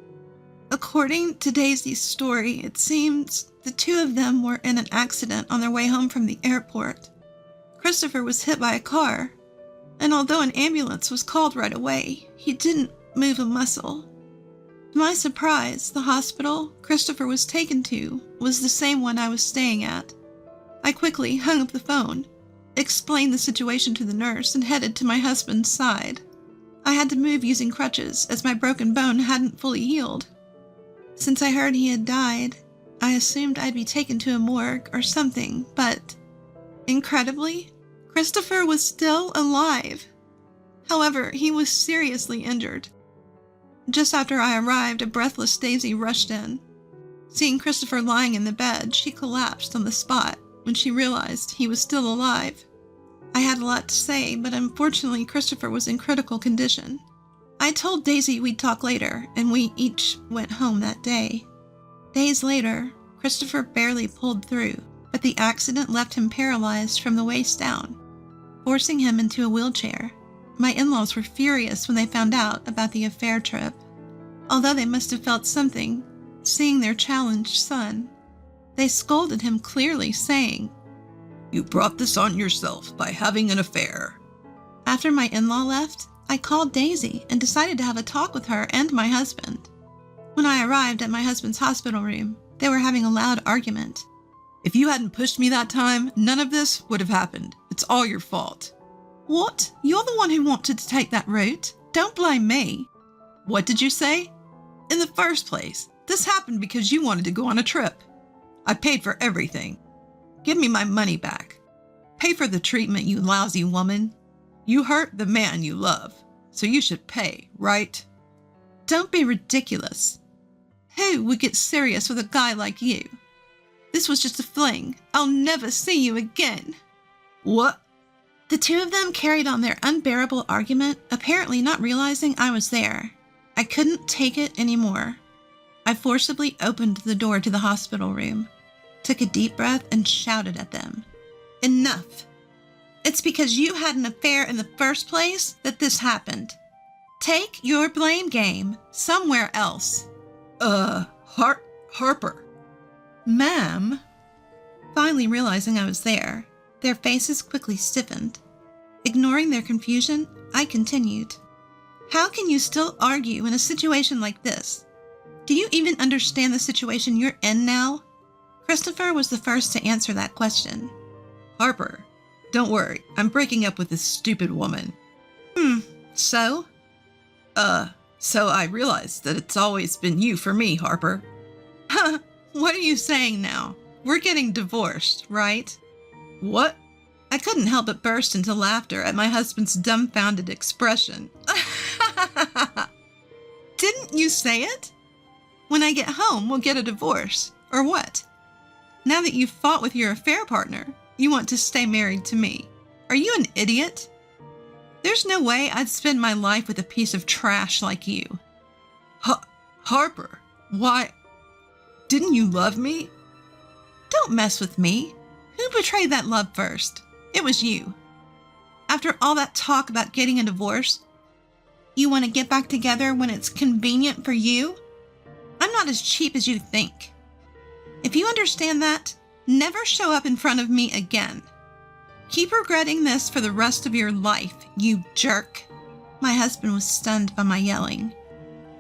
According to Daisy's story, it seems the two of them were in an accident on their way home from the airport. Christopher was hit by a car, and although an ambulance was called right away, he didn't move a muscle. To my surprise, the hospital Christopher was taken to was the same one I was staying at. I quickly hung up the phone, explained the situation to the nurse, and headed to my husband's side. I had to move using crutches as my broken bone hadn't fully healed. Since I heard he had died, I assumed I'd be taken to a morgue or something, but incredibly, Christopher was still alive. However, he was seriously injured. Just after I arrived, a breathless Daisy rushed in. Seeing Christopher lying in the bed, she collapsed on the spot when she realized he was still alive. I had a lot to say, but unfortunately Christopher was in critical condition. I told Daisy we'd talk later, and we each went home that day. Days later, Christopher barely pulled through, but the accident left him paralyzed from the waist down, forcing him into a wheelchair. My in-laws were furious when they found out about the affair trip. Although they must have felt something, seeing their challenged son, they scolded him clearly, saying, You brought this on yourself by having an affair. After my in-law left, I called Daisy and decided to have a talk with her and my husband. When I arrived at my husband's hospital room, they were having a loud argument. If you hadn't pushed me that time, none of this would have happened. It's all your fault. What? You're the one who wanted to take that route. Don't blame me. What did you say? In the first place, this happened because you wanted to go on a trip. I paid for everything. Give me my money back. Pay for the treatment, you lousy woman. You hurt the man you love, so you should pay, right? Don't be ridiculous. Who would get serious with a guy like you? This was just a fling. I'll never see you again. What? The two of them carried on their unbearable argument, apparently not realizing I was there. I couldn't take it anymore. I forcibly opened the door to the hospital room, took a deep breath, and shouted at them. Enough! It's because you had an affair in the first place that this happened. Take your blame game somewhere else. Harper. Ma'am? Finally realizing I was there, their faces quickly stiffened. Ignoring their confusion, I continued. How can you still argue in a situation like this? Do you even understand the situation you're in now? Christopher was the first to answer that question. Harper, don't worry. I'm breaking up with this stupid woman. So? So I realized that it's always been you for me, Harper. What are you saying now? We're getting divorced, right? What? I couldn't help but burst into laughter at my husband's dumbfounded expression. Didn't you say it? When I get home, we'll get a divorce, or what? Now that you've fought with your affair partner, you want to stay married to me. Are you an idiot? There's no way I'd spend my life with a piece of trash like you. Harper, why? Didn't you love me? Don't mess with me. Who betrayed that love first? It was you. After all that talk about getting a divorce, you want to get back together when it's convenient for you? I'm not as cheap as you think. If you understand that, never show up in front of me again. Keep regretting this for the rest of your life, you jerk. My husband was stunned by my yelling.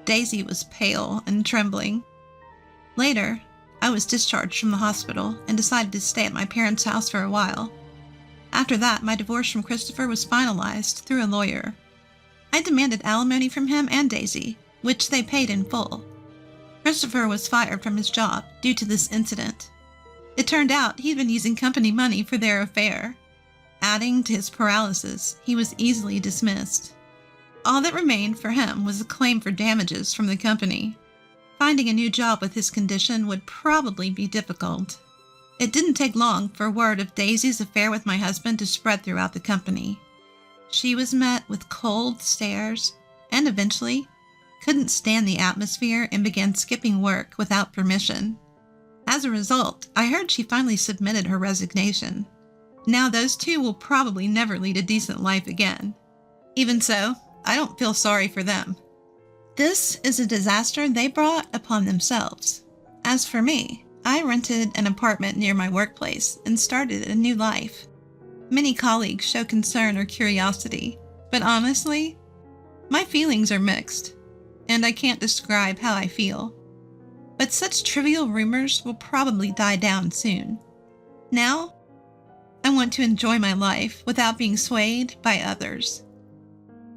Daisy was pale and trembling. Later, I was discharged from the hospital and decided to stay at my parents' house for a while. After that, my divorce from Christopher was finalized through a lawyer. I demanded alimony from him and Daisy, which they paid in full. Christopher was fired from his job due to this incident. It turned out he'd been using company money for their affair. Adding to his paralysis, he was easily dismissed. All that remained for him was a claim for damages from the company. Finding a new job with his condition would probably be difficult. It didn't take long for word of Daisy's affair with my husband to spread throughout the company. She was met with cold stares and eventually couldn't stand the atmosphere and began skipping work without permission. As a result, I heard she finally submitted her resignation. Now those two will probably never lead a decent life again. Even so, I don't feel sorry for them. This is a disaster they brought upon themselves. As for me, I rented an apartment near my workplace and started a new life. Many colleagues show concern or curiosity, but honestly, my feelings are mixed, and I can't describe how I feel. But such trivial rumors will probably die down soon. Now, I want to enjoy my life without being swayed by others.